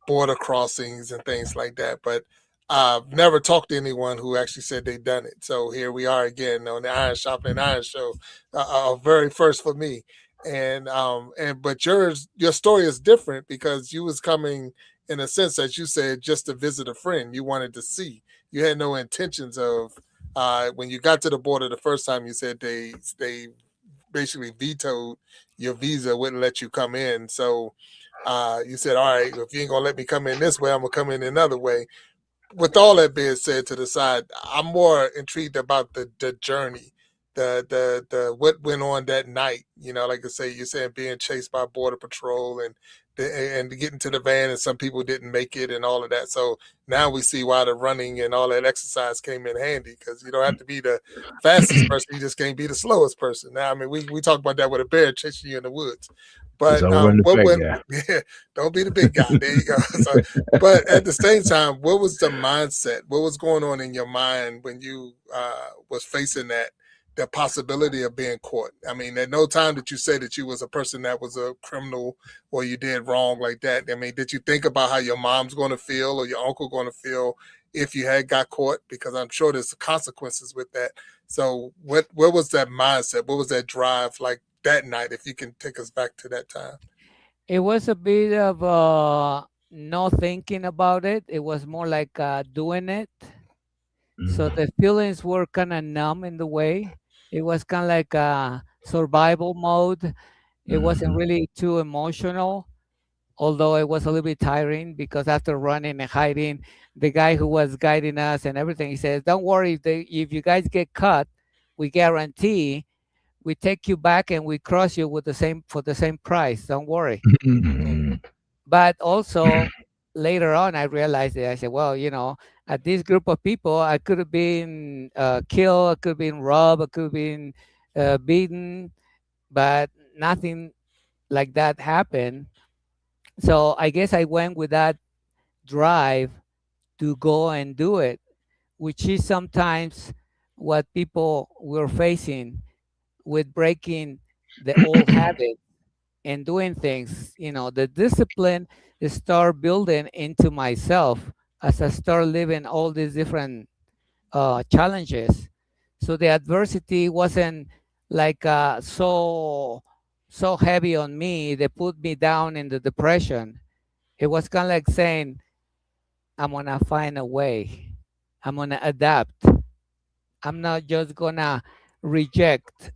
border crossings and things like that, but I've never talked to anyone who actually said they've done it. So here we are again on the Iron Sharpening Iron Show, very first for me. And but your story is different because you was coming in a sense, as you said, just to visit a friend. You wanted to see. You had no intentions of. When you got to the border the first time, you said they basically vetoed your visa, wouldn't let you come in. So you said, all right, if you ain't gonna let me come in this way, I'm gonna come in another way. With all that being said to the side, I'm more intrigued about the journey the what went on that night. You know, like I say, you're saying being chased by border patrol and getting to the van, and some people didn't make it, and all of that. So now we see why the running and all that exercise came in handy, because you don't have to be the fastest person, you just can't be the slowest person. Now, I mean, we talk about that with a bear chasing you in the woods, Because but I run the what fat went? guy. Yeah, don't be the big guy. There you go. So, but at the same time, what was the mindset? What was going on in your mind when you was facing that? The possibility of being caught. I mean, at no time did you say that you was a person that was a criminal or you did wrong like that. I mean, did you think about how your mom's going to feel or your uncle going to feel if you had got caught? Because I'm sure there's consequences with that. So what was that mindset? What was that drive like that night? If you can take us back to that time. It was a bit of no thinking about it. It was more like doing it. So Mm-hmm. the feelings were kind of numb in the way. It was kind of like a survival mode. It wasn't Mm-hmm. really too emotional, although it was a little bit tiring because after running and hiding, the guy who was guiding us and everything, he says, "Don't worry, if you guys get caught, we guarantee we take you back and we cross you with the same for the same price. Don't worry." Mm-hmm. But also later on, I realized that I said, well, at this group of people, I could have been killed, I could have been robbed, I could have been beaten, but nothing like that happened. So I guess I went with that drive to go and do it, which is sometimes what people were facing with breaking the old habits and doing things. The discipline is start building into myself as I start living all these different challenges. So the adversity wasn't like so heavy on me. They put me down in the depression. It was kind of like saying, I'm gonna find a way. I'm gonna adapt. I'm not just gonna reject,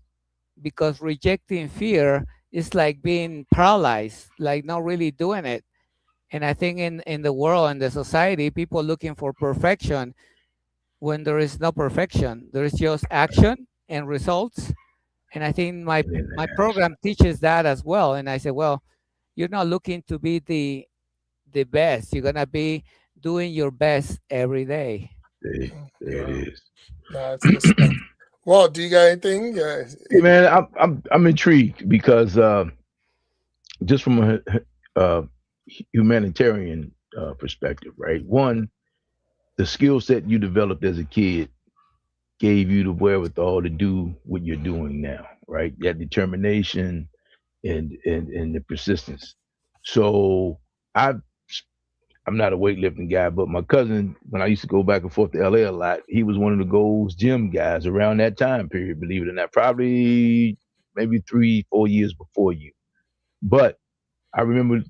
because rejecting fear is like being paralyzed, like not really doing it. And I think in the world and the society, people looking for perfection when there is no perfection. There is just action and results. And I think my program teaches that as well. And I said, well, you're not looking to be the best. You're gonna be doing your best every day. There it Wow. is. No, it's good stuff. Walt, do you got anything? Hey man, I'm intrigued because just from a humanitarian perspective, right? One, the skill set you developed as a kid gave you the wherewithal to do what you're doing now, right? That determination and the persistence. So I I'm not a weightlifting guy, but my cousin, when I used to go back and forth to LA a lot, he was one of the Gold's Gym guys around that time period, believe it or not, probably maybe 3, 4 years before you. But I remember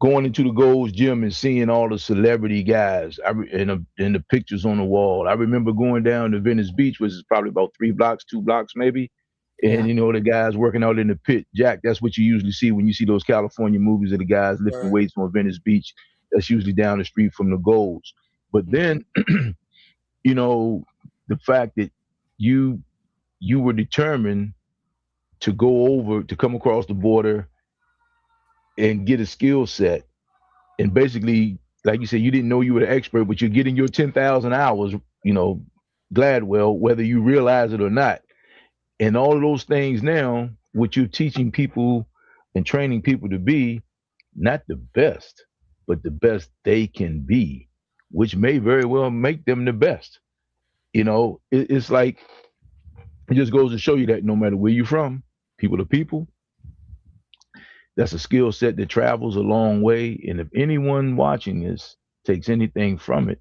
going into the Gold's Gym and seeing all the celebrity guys and the pictures on the wall. I remember going down to Venice Beach, which is probably about 3 blocks, 2 blocks maybe. And Yeah. the guys working out in the pit. Jack, that's what you usually see when you see those California movies of the guys lifting Right. weights on Venice Beach. That's usually down the street from the Golds. But Mhm. then, you know, the fact that you you were determined to go over to come across the border and get a skill set, and basically, like you said, you didn't know you were the expert, but you're getting your 10,000 hours, Gladwell, whether you realize it or not. And all of those things now, what you're teaching people and training people to be, not the best, but the best they can be, which may very well make them the best. It's like, it just goes to show you that no matter where you're from, people to people, that's a skill set that travels a long way. And if anyone watching this takes anything from it,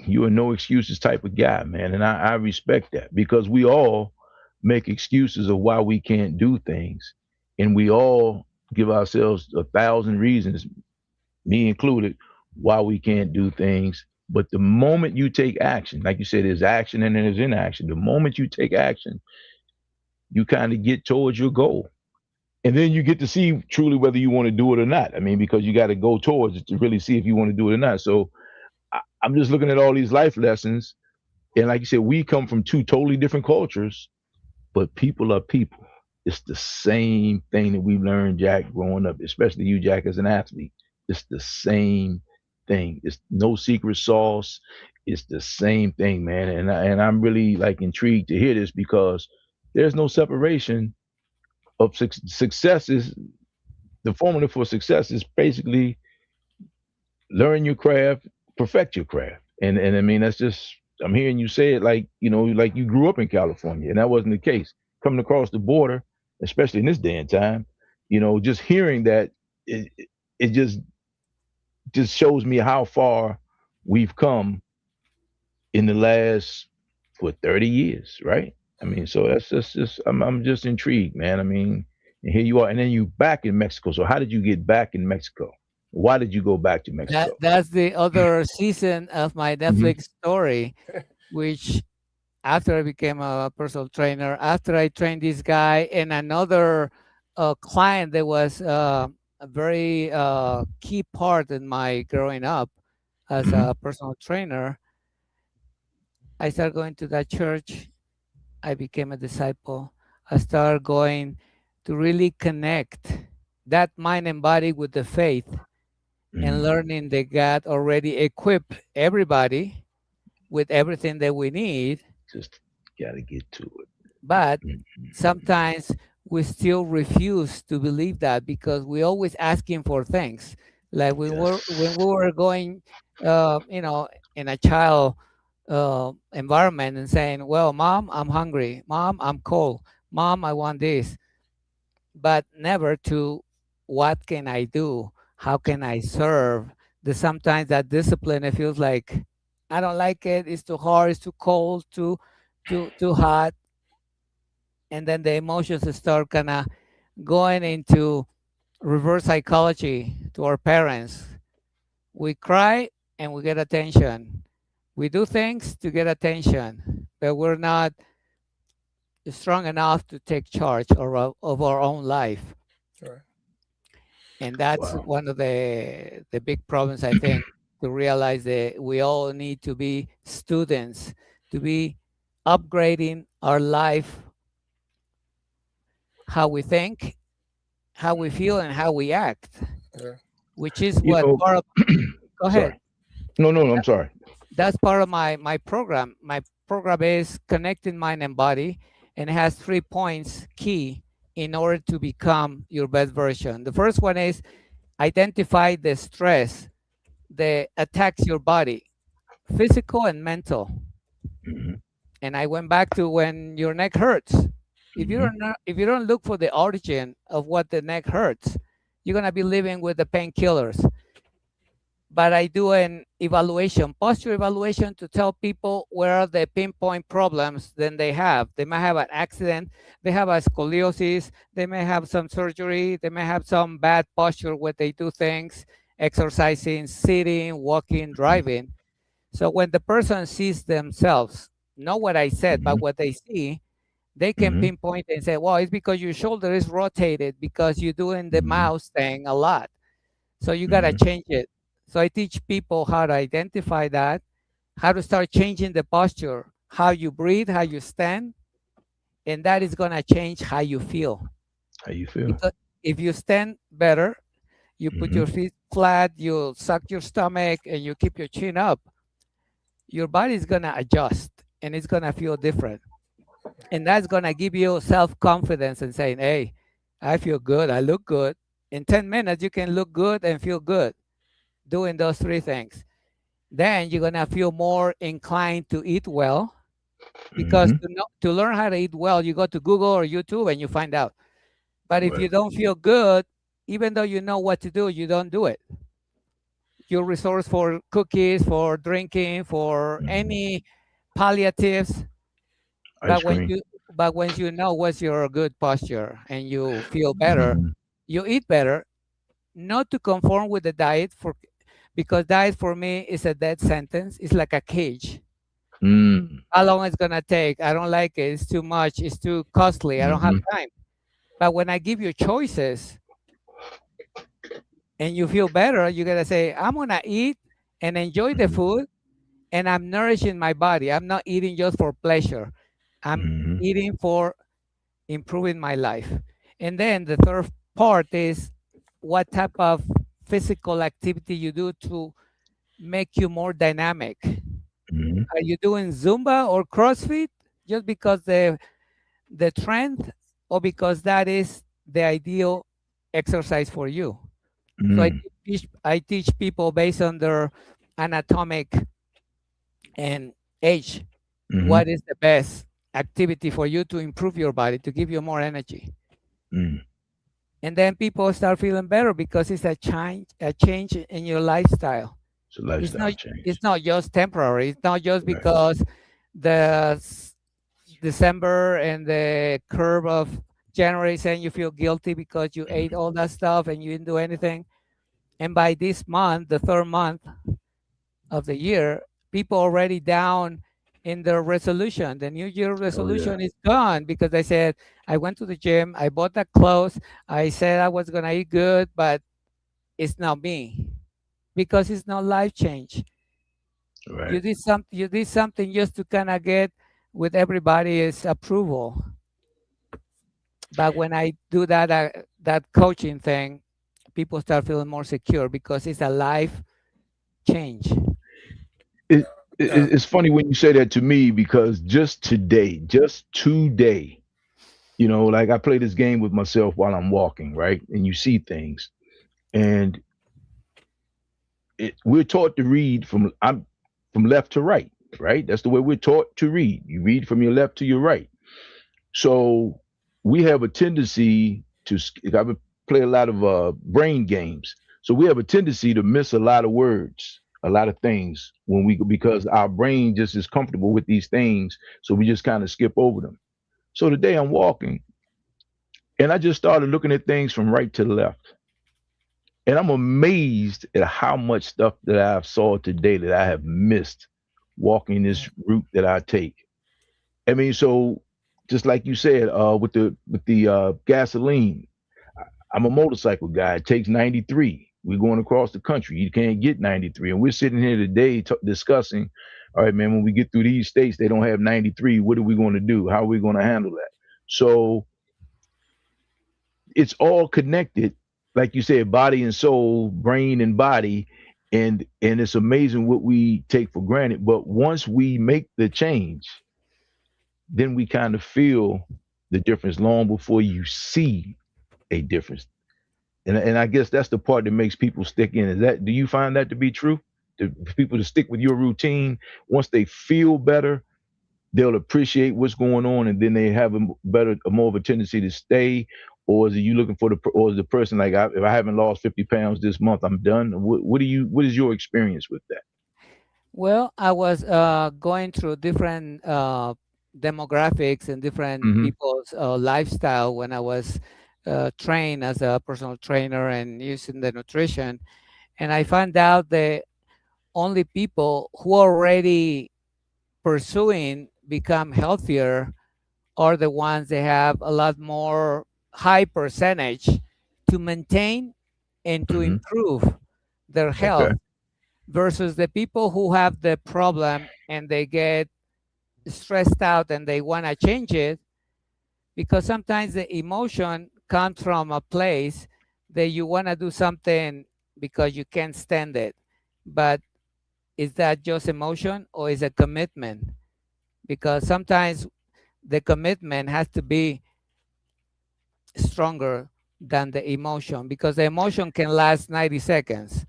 you are no excuses type of guy, man. And I respect that, because we all make excuses of why we can't do things. And we all give ourselves 1,000 reasons, me included, why we can't do things. But the moment you take action, like you said, there's action and there's inaction. The moment you take action, you kind of get towards your goal. And then you get to see truly whether you want to do it or not. I mean, because you got to go towards it to really see if you want to do it or not. So I'm just looking at all these life lessons And like you said, we come from two totally different cultures, but people are people. It's the same thing that we learned, Jack, growing up, especially you, Jack, as an athlete. It's the same thing. It's no secret sauce. It's the same thing, man. And I'm really like intrigued to hear this because there's no separation of success. Is the formula for success is basically learn your craft, perfect your craft. And I mean that's just I'm hearing you say it like like you grew up in California, and that wasn't the case. Coming across the border, especially in this day and time, just hearing that it just shows me how far we've come in the last 30 years, right? I mean, so that's just I'm just intrigued, man. I mean, and here you are, and then you back in Mexico. So how did you get back in Mexico? Why did you go back to That Mexico? that's the other season of my Hmm. Netflix story, which after I became a personal trainer, after I trained this guy and another client that was a very key part in my growing up as Hmm. a personal trainer, I started going to that church. I became a disciple. I started going to really connect that mind and body with the faith and Hmm. learning that God already equipped everybody with everything that we need, Just gotta get to it. but Mhm. sometimes we still refuse to believe that because we always asking for things. Like when we Yes. were going, in a child environment and saying, "Well, mom, I'm hungry. Mom, I'm cold. Mom, I want this," but never to what can I do? How can I serve? The sometimes that discipline it feels like I don't like it. It's too hard. It's too cold. Too hot. And then the emotions start kind of going into reverse psychology to our parents. We cry and we get attention. We do things to get attention, but we're not strong enough to take charge of our own life. Right. And that's Wow. one of the big problems I think, to realize that we all need to be students, to be upgrading our life, how we think, how we feel, and how we act, Yeah. which is You what know, part of, go ahead. sorry. No, no, no, I'm sorry. That's part of my program. My program is connecting mind and body, and it has 3 points key in order to become your best version. The first one is identify the stress that attacks your body, physical and mental. Hmm. And I went back to when your neck hurts. Hmm. If you don't look for the origin of what the neck hurts, you're gonna be living with the painkillers. But I do an evaluation, posture evaluation, to tell people where are the pinpoint problems then they have. They might have an accident, they have a scoliosis, they may have some surgery, they may have some bad posture where they do things, exercising, sitting, walking, driving. So when the person sees themselves, not what I said, but Hmm. what they see, they can Hmm. pinpoint and say, well, it's because your shoulder is rotated because you're doing the Hmm. mouse thing a lot. So you got to Hmm. change it. So I teach people how to identify that, how to start changing the posture, how you breathe, how you stand, and that is going to change how you feel. How you feel? Because if you stand better, you put Hmm. your feet flat, you suck your stomach, and you keep your chin up, your body is going to adjust and it's going to feel different. And that's going to give you self confidence and saying, hey, I feel good, I look good. In 10 minutes, you can look good and feel good doing those three things. Then you're gonna feel more inclined to eat well, because Hmm. to learn how to eat well, you go to Google or YouTube and you find out. But if Right. you don't feel good, even though you know what to do, you don't do it. You resource for cookies, for drinking, for Hmm. any palliatives. Ice But when cream. you but when you know what's your good posture and you feel better, Hmm. you eat better, not to conform with the diet, for because diet for me is a dead sentence. It's like a cage. Mm. How long it's gonna take? I don't like it. It's too much. It's too costly. I don't have Hmm. time. But when I give you choices and you feel better, you gotta say, I'm gonna eat and enjoy the Hmm. food, and I'm nourishing my body. I'm not eating just for pleasure. I'm Mm-hmm. eating for improving my life. And then the third part is what type of physical activity you do to make you more dynamic. Mm-hmm. Are you doing Zumba or CrossFit just because the trend, or because that is the ideal exercise for you? So I teach people based on their anatomic and age Mm-hmm. what is the best activity for you to improve your body, to give you more energy. Mm. And then people start feeling better because it's a change in your lifestyle. It's a It's not lifestyle change. it's not just temporary. It's not just Right. because the December and the curve of January saying you feel guilty because you ate all that stuff and you didn't do anything. And by this month, the third month of the year, people already down in their resolution. The New Year Oh yeah. resolution is gone because they said, I went to the gym, I bought the clothes, I said I was gonna eat good, but it's not me because it's not life change. Right. You did something just to kind of get with everybody's approval. But when I do that coaching thing, people start feeling more secure because it's a life change. It, Yeah. it's funny when you say that to me because just today, like I play this game with myself while I'm walking, right? And you see things, and we're taught to read from left to right, right? That's the way we're taught to read. You read from your left to your right. So we have a tendency to. I would play a lot of brain games. So we have a tendency to miss a lot of words, a lot of things when we because our brain just is comfortable with these things, so we just kind of skip over them. So today I'm walking, and I just started looking at things from right to left, and I'm amazed at how much stuff that I've saw today that I have missed walking Mm. this route that I take. I mean, so just like you said, with the gasoline, I'm a motorcycle guy. It takes 93. We're going across the country. You can't get 93, and we're sitting here today discussing. All right, man. When we get through these states, they don't have 93. What are we going to do? How are we going to handle that? So it's all connected, like you said, body and soul, brain and body, and it's amazing what we take for granted. But once we make the change, then we kind of feel the difference long before you see a difference. And I guess that's the part that makes people stick in. Is that do you find that to be true? Do people to stick with your routine once they feel better, they'll appreciate what's going on, and then they have a more of a tendency to stay. Or is it you looking for or is the person like if I haven't lost 50 pounds this month, I'm done? What is your experience with that? Well, I was going through different demographics and different Mm-hmm. people's lifestyle when I was trained as a personal trainer and using the nutrition. And I found out that only people who are already pursuing become healthier are the ones that have a lot more high percentage to maintain and to Mm-hmm. improve their Okay. health versus the people who have the problem and they get stressed out and they want to change it because sometimes the emotion comes from a place that you want to do something because you can't stand it. But is that just emotion or is it commitment? Because sometimes the commitment has to be stronger than the emotion because the emotion can last 90 seconds,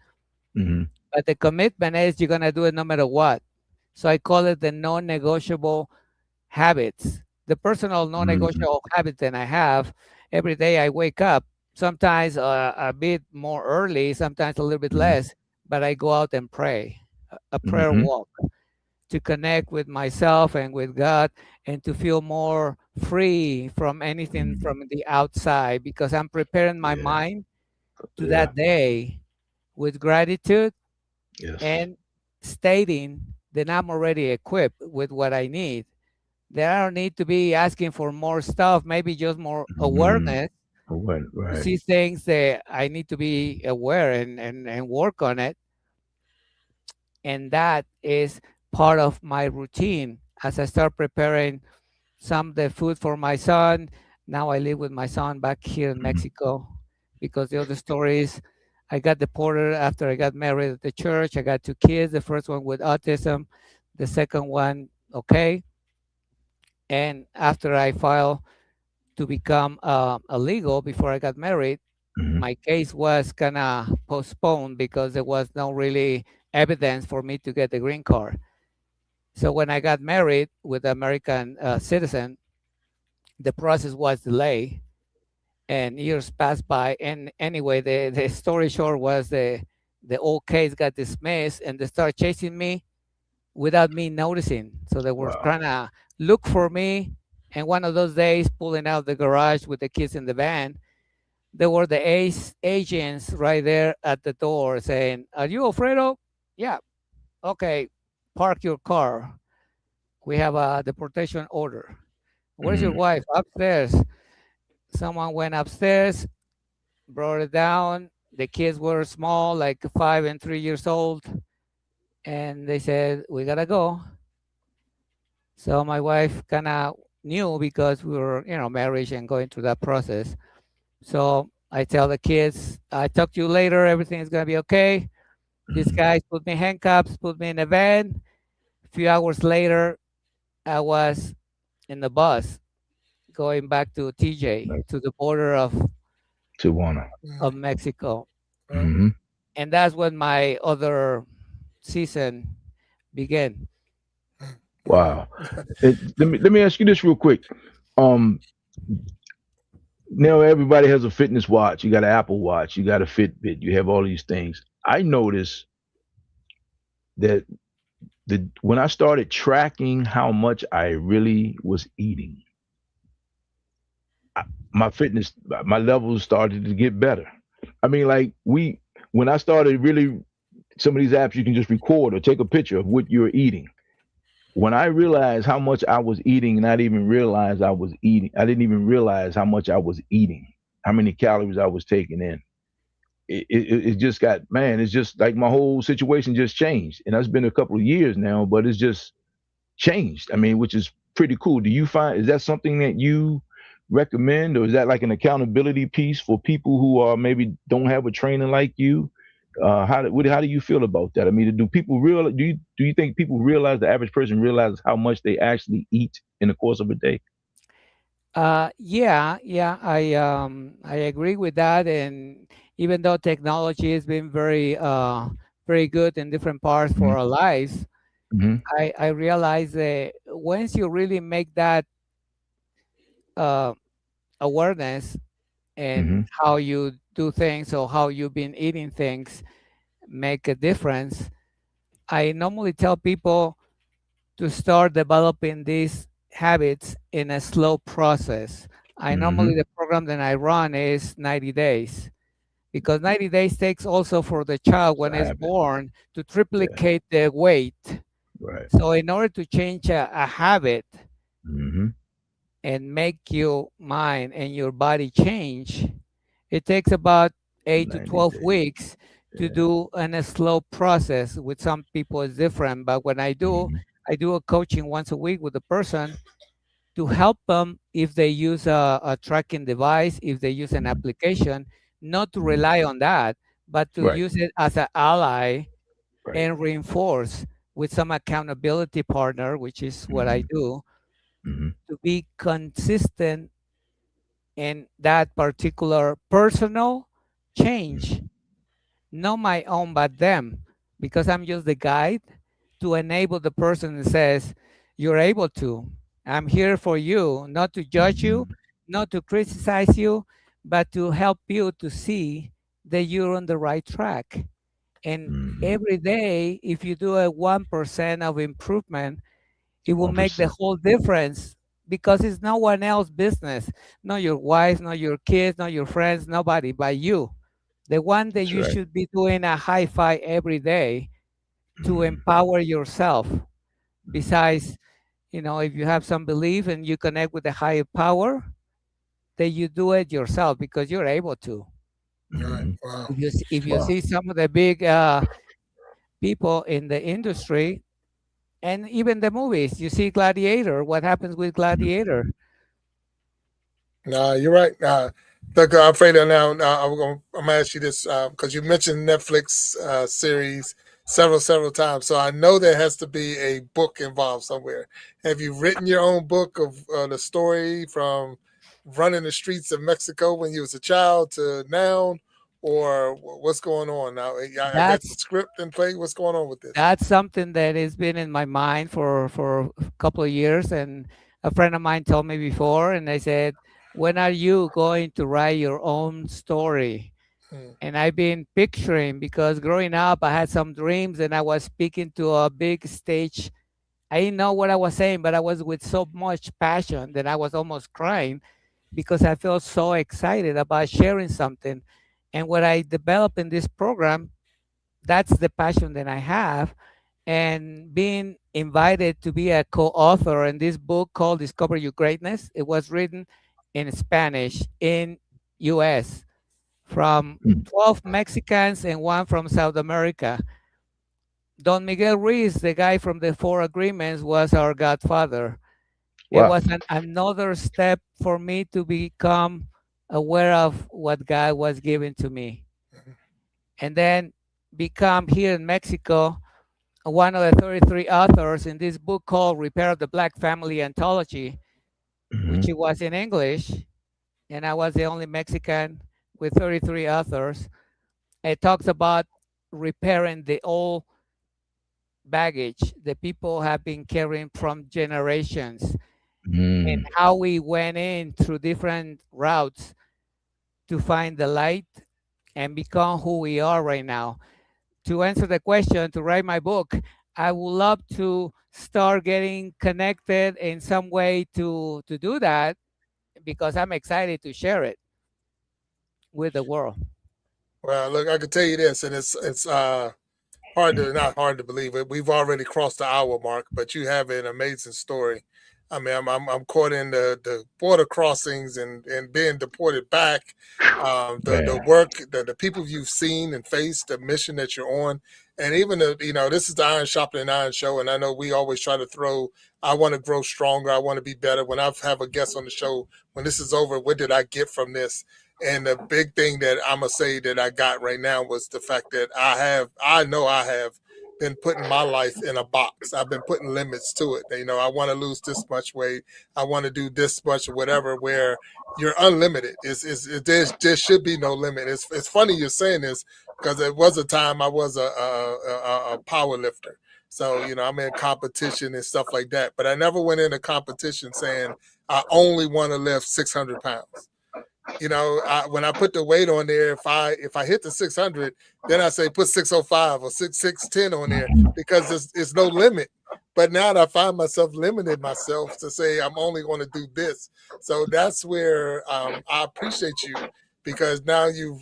Mm-hmm. but the commitment is you're going to do it no matter what. So I call it the non-negotiable habits. The personal Mm-hmm. non-negotiable habit that I have every day. I wake up sometimes a bit more early, sometimes a little bit less, but I go out and pray, a prayer Mm-hmm. walk to connect with myself and with God and to feel more free from anything Mm-hmm. from the outside because I'm preparing my Yeah. mind to Yeah. that day with gratitude Yes. and stating that I'm already equipped with what I need. That I don't need to be asking for more stuff, maybe just more Mm-hmm. awareness Right. to Right. see things that I need to be aware and work on it. And that is part of my routine as I start preparing some of the food for my son. Now I live with my son back here in Mhm. Mexico because the other story is I got deported after I got married at the church. I got two kids, the first one with autism, the second one okay. And after I filed to become illegal before I got married, Mhm. my case was kind of postponed because there was no really evidence for me to get the green card. So when I got married with an American citizen, the process was delayed and years passed by. And anyway, the story short was the old case got dismissed and they started chasing me without me noticing. So they were Wow. trying to look for me. And one of those days, pulling out the garage with the kids in the van, there were the agents right there at the door saying, "Are you Alfredo?" "Yeah." "Okay, park your car. We have a deportation order." "Where's your Mhm. wife?" "Upstairs." Someone went upstairs, brought it down. The kids were small, like 5 and 3 years old. And they said, "We gotta go." So my wife kind of knew because we were, marriage and going through that process. So I tell the kids, "I talk to you later. Everything is gonna be okay." These Mhm. guys put me in handcuffs, put me in a van. A few hours later, I was in the bus going back to TJ, Like to the border Tijuana. of Mexico. Right. Mhm. And that's when my other season began. Wow. Wow. Let me ask you this real quick. Um, Now everybody has a fitness watch. You got an Apple Watch. You got a Fitbit. You have all these things. I noticed that when I started tracking how much I really was eating, I, my fitness, my levels started to get better. I mean, like when I started really, some of these apps you can just record or take a picture of what you're eating. When I realized how much I was eating, and I didn't even realize I was eating, I didn't even realize how much I was eating, how many calories I was taking in. It just got, man, it's just like my whole situation just changed, and that's been a couple of years now, but it's just changed. I mean, which is pretty cool. Do you find, is that something that you recommend, or is that like an accountability piece for people who are maybe don't have a trainer like you? How do you feel about that? I mean, do you think people realize, the average person realizes how much they actually eat in the course of a day? Yeah, I agree with that. And even though technology has been very good in different parts Hmm. for our lives, Hmm. I realize that once you really make that uh, awareness and Hmm. how you do things or how you've been eating things make a difference. I normally tell people to start developing these habits in a slow process. I normally, Hmm. the program that I run is 90 days because 90 days takes also for the child It's when a it's habit. born to Yeah. triplicate the weight. Right. So in order to change a habit Hmm. and make your mind and your body change, it takes about 8 to 90 12 days. weeks to Yeah. do in a slow process. With some people, it's different. But when Hmm. I do a coaching once a week with a person to help them if they use a tracking device, if they use an Hmm. application, not to Hmm. rely on that, but to Right. use it as an ally Right. and reinforce with some accountability partner, which is what I Hmm. do, Hmm. to be consistent in that particular personal change, not my own, but them, because I'm just the guide to enable the person that says, "You're able to. I'm here for you, not to judge you, Hmm. not to criticize you, but to help you to see that you're on the right track." And Hmm. every day, if you do a 1% of improvement, it will make the 1%. whole difference because it's no one else's business, not your wife, not your kids, not your friends, nobody but you, the one that That's you right. should be doing a high five every day to Hmm. empower yourself. Hmm. Besides, if you have some belief and you connect with the higher power, that you do it yourself because you're able to. Right. Hmm. Wow. If you Wow. see some of the big people in the industry, And even the movies, you see Gladiator. What happens with Gladiator? No, you're right. Look, Alfredo, now I'm gonna ask you this because you mentioned Netflix series several times, so I know there has to be a book involved somewhere. Have you written your own book of the story from running the streets of Mexico when you was a child to now, or what's going on now? I got the That's script in play. What's going on with this? that's something that has been in my mind for a couple of years. And a friend of mine told me before, and they said, "When are you going to write your own story?" Hmm. And I've been picturing, because growing up, I had some dreams, and I was speaking to a big stage. I didn't know what I was saying, but I was with so much passion that I was almost crying because I felt so excited about sharing something. And what I developed in this program, that's the passion that I have. And being invited to be a co-author in this book called Discover Your Greatness. It was written in Spanish in US from Mm. 12 Mexicans and one from South America. Don Miguel Ruiz, the guy from the Four Agreements, was our godfather. It Wow. was another step for me to become aware of what God was giving to me. And then become here in Mexico one of the 33 authors in this book called Repair of the Black Family Anthology, which Hmm. it was in English. And I was the only Mexican with 33 authors. It talks about repairing the old baggage that people have been carrying from generations, and Mm. how we went in through different routes to find the light and become who we are right now. To answer the question, to write my book, I would love to start getting connected in some way to do that, because I'm excited to share it with the world. Well, look, I can tell you this, and it's hard to not hard to believe it. We've already crossed the hour mark, but you have an amazing story. I mean, I'm caught in the border crossings and being deported back. The Man. work, the people you've seen and faced, the mission that you're on, and even this is the Iron Sharpening Iron Show, and I know we always try to throw. I want to grow stronger. I want to be better. When I have a guest on the show, when this is over, what did I get from this? And the big thing that I'm gonna say that I got right now was the fact that I know I have been putting my life in a box. I've been putting limits to it. I want to lose this much weight. I want to do this much or whatever. Where you're unlimited. There should be no limit. It's funny you're saying this because it was a time I was a power lifter. So I'm in competition and stuff like that. But I never went into competition saying I only want to lift 600 pounds. When I put the weight on there, if I hit the 600, then I say put 605 or 610 on there because there's no limit. But now I find myself limited myself to say I'm only going to do this. So that's where I appreciate you because now you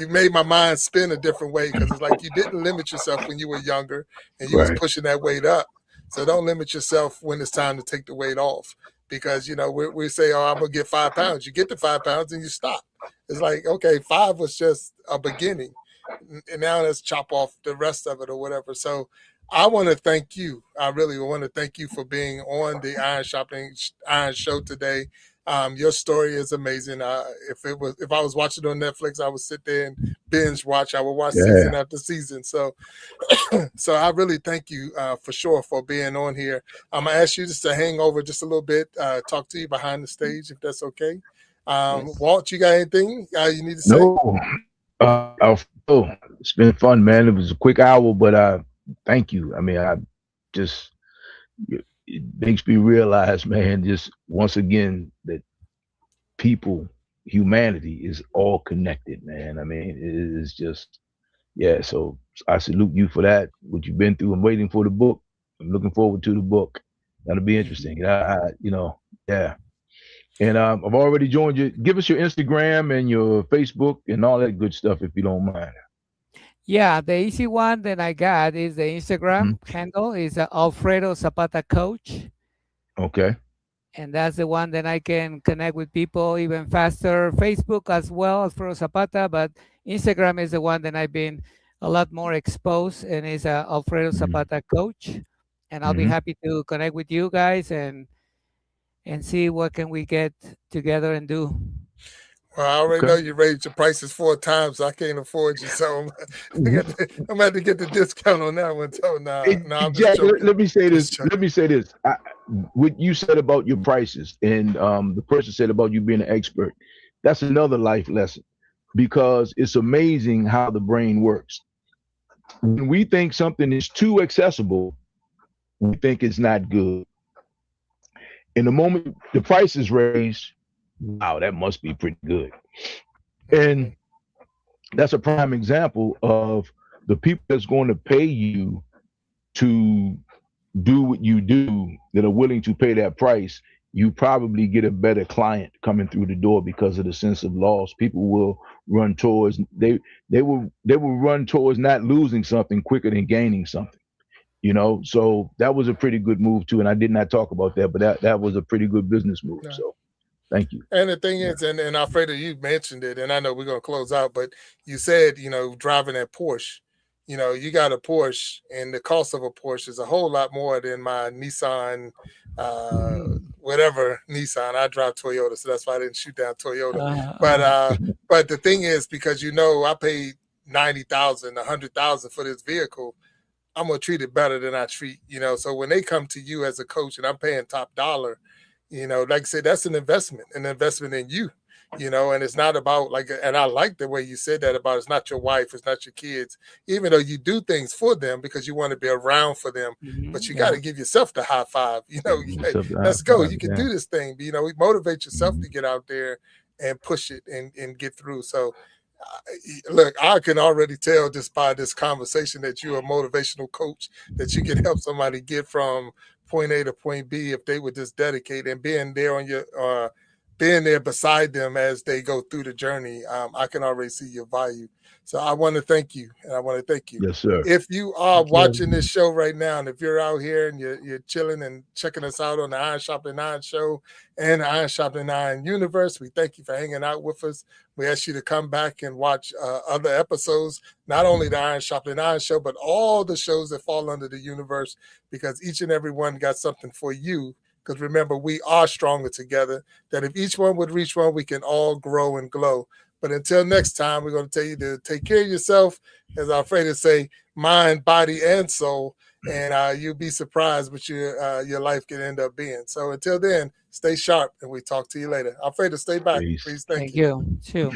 made my mind spin a different way because it's like you didn't limit yourself when you were younger and you was Right. pushing that weight up. So don't limit yourself when it's time to take the weight off because we say, "Oh, I'm gonna get 5 pounds." You get to 5 pounds and you stop. It's like, okay, five was just a beginning, and now let's chop off the rest of it or whatever. So I want to thank you. I really want to thank you for being on the Iron Shopping Iron Show today. Your story is amazing. If I was watching on Netflix, I would sit there and binge watch. I would watch season Yeah. after season. So I really thank you for sure for being on here. I'm gonna ask you just to hang over just a little bit, talk to you behind the stage if that's okay. Yes. Walt, you got anything you need to say? No. Alfredo, it's been fun, man. It was a quick hour, but thank you. I mean, I just it makes me realize, man, just once again that people, humanity is all connected, man. I mean, it is just, yeah. So I salute you for that. What you've been through. I'm waiting for the book. I'm looking forward to the book. That'll be interesting. Yeah. And I've already joined you. Give us your Instagram and your Facebook and all that good stuff if you don't mind. Yeah, the easy one that I got is the Instagram Mhm. handle is Alfredo Zapata Coach, Okay. and that's the one that I can connect with people even faster. Facebook as well, Alfredo Zapata, but Instagram is the one that I've been a lot more exposed, and is Alfredo Mhm. Zapata Coach. and I'll be happy to connect with you guys and see what can we get together and do. Well, I already know you raised your prices 4 times, so I can't afford you. So I'm gonna have to get the discount on that one. So I'm just Jack, joking. let me say this. Just joking. Let me say this. What you said about your prices, and the person said about you being an expert, that's another life lesson, because it's amazing how the brain works. When we think something is too accessible, we think it's not good. In the moment the price is raised, wow, that must be pretty good. And that's a prime example of the people that's going to pay you to do what you do, that are willing to pay that price. You probably get a better client coming through the door because of the sense of loss. People will run towards they will run towards not losing something quicker than gaining something. You know, so that was a pretty good move too. And I did not talk about that, but that was a pretty good business move. Yeah. So thank you. And the thing is, and Alfredo, you mentioned it, and I know we're gonna close out, but you said, driving that Porsche, you got a Porsche, and the cost of a Porsche is a whole lot more than my Nissan, whatever Nissan. I drive Toyota, so that's why I didn't shoot down Toyota. But the thing is, because I paid $90,000, $100,000 for this vehicle, I'm gonna treat it better than I treat, So when they come to you as a coach, and I'm paying top dollar, like I said, that's an investment in you, and it's not about and I like the way you said that about it's not your wife, it's not your kids, even though you do things for them because you want to be around for them, but you got to give yourself the high five, let's go, you can do this thing, motivate yourself to get out there and push it and get through. So look, I can already tell just by this conversation that you're a motivational coach, that you can help somebody get from point A to point B if they would just dedicate and being there being there beside them as they go through the journey. I can already see your value. So I want to thank you, and I want to thank you. Yes, sir. If you are watching this show right now, and if you're out here and you're chilling and checking us out on the Iron Sharpening Iron Show and the Iron Sharpening Iron Universe, we thank you for hanging out with us. We ask you to come back and watch other episodes, not only the Iron Sharpening Iron Show, but all the shows that fall under the universe, because each and every one got something for you. Because remember, we are stronger together, that if each one would reach one, we can all grow and glow. But until next time, we're going to tell you to take care of yourself, as Alfredo say, mind, body, and soul, and you'll be surprised what your life can end up being. So until then, stay sharp, and we talk to you later. Alfredo, stay back. Please, thank you. Thank you. Too.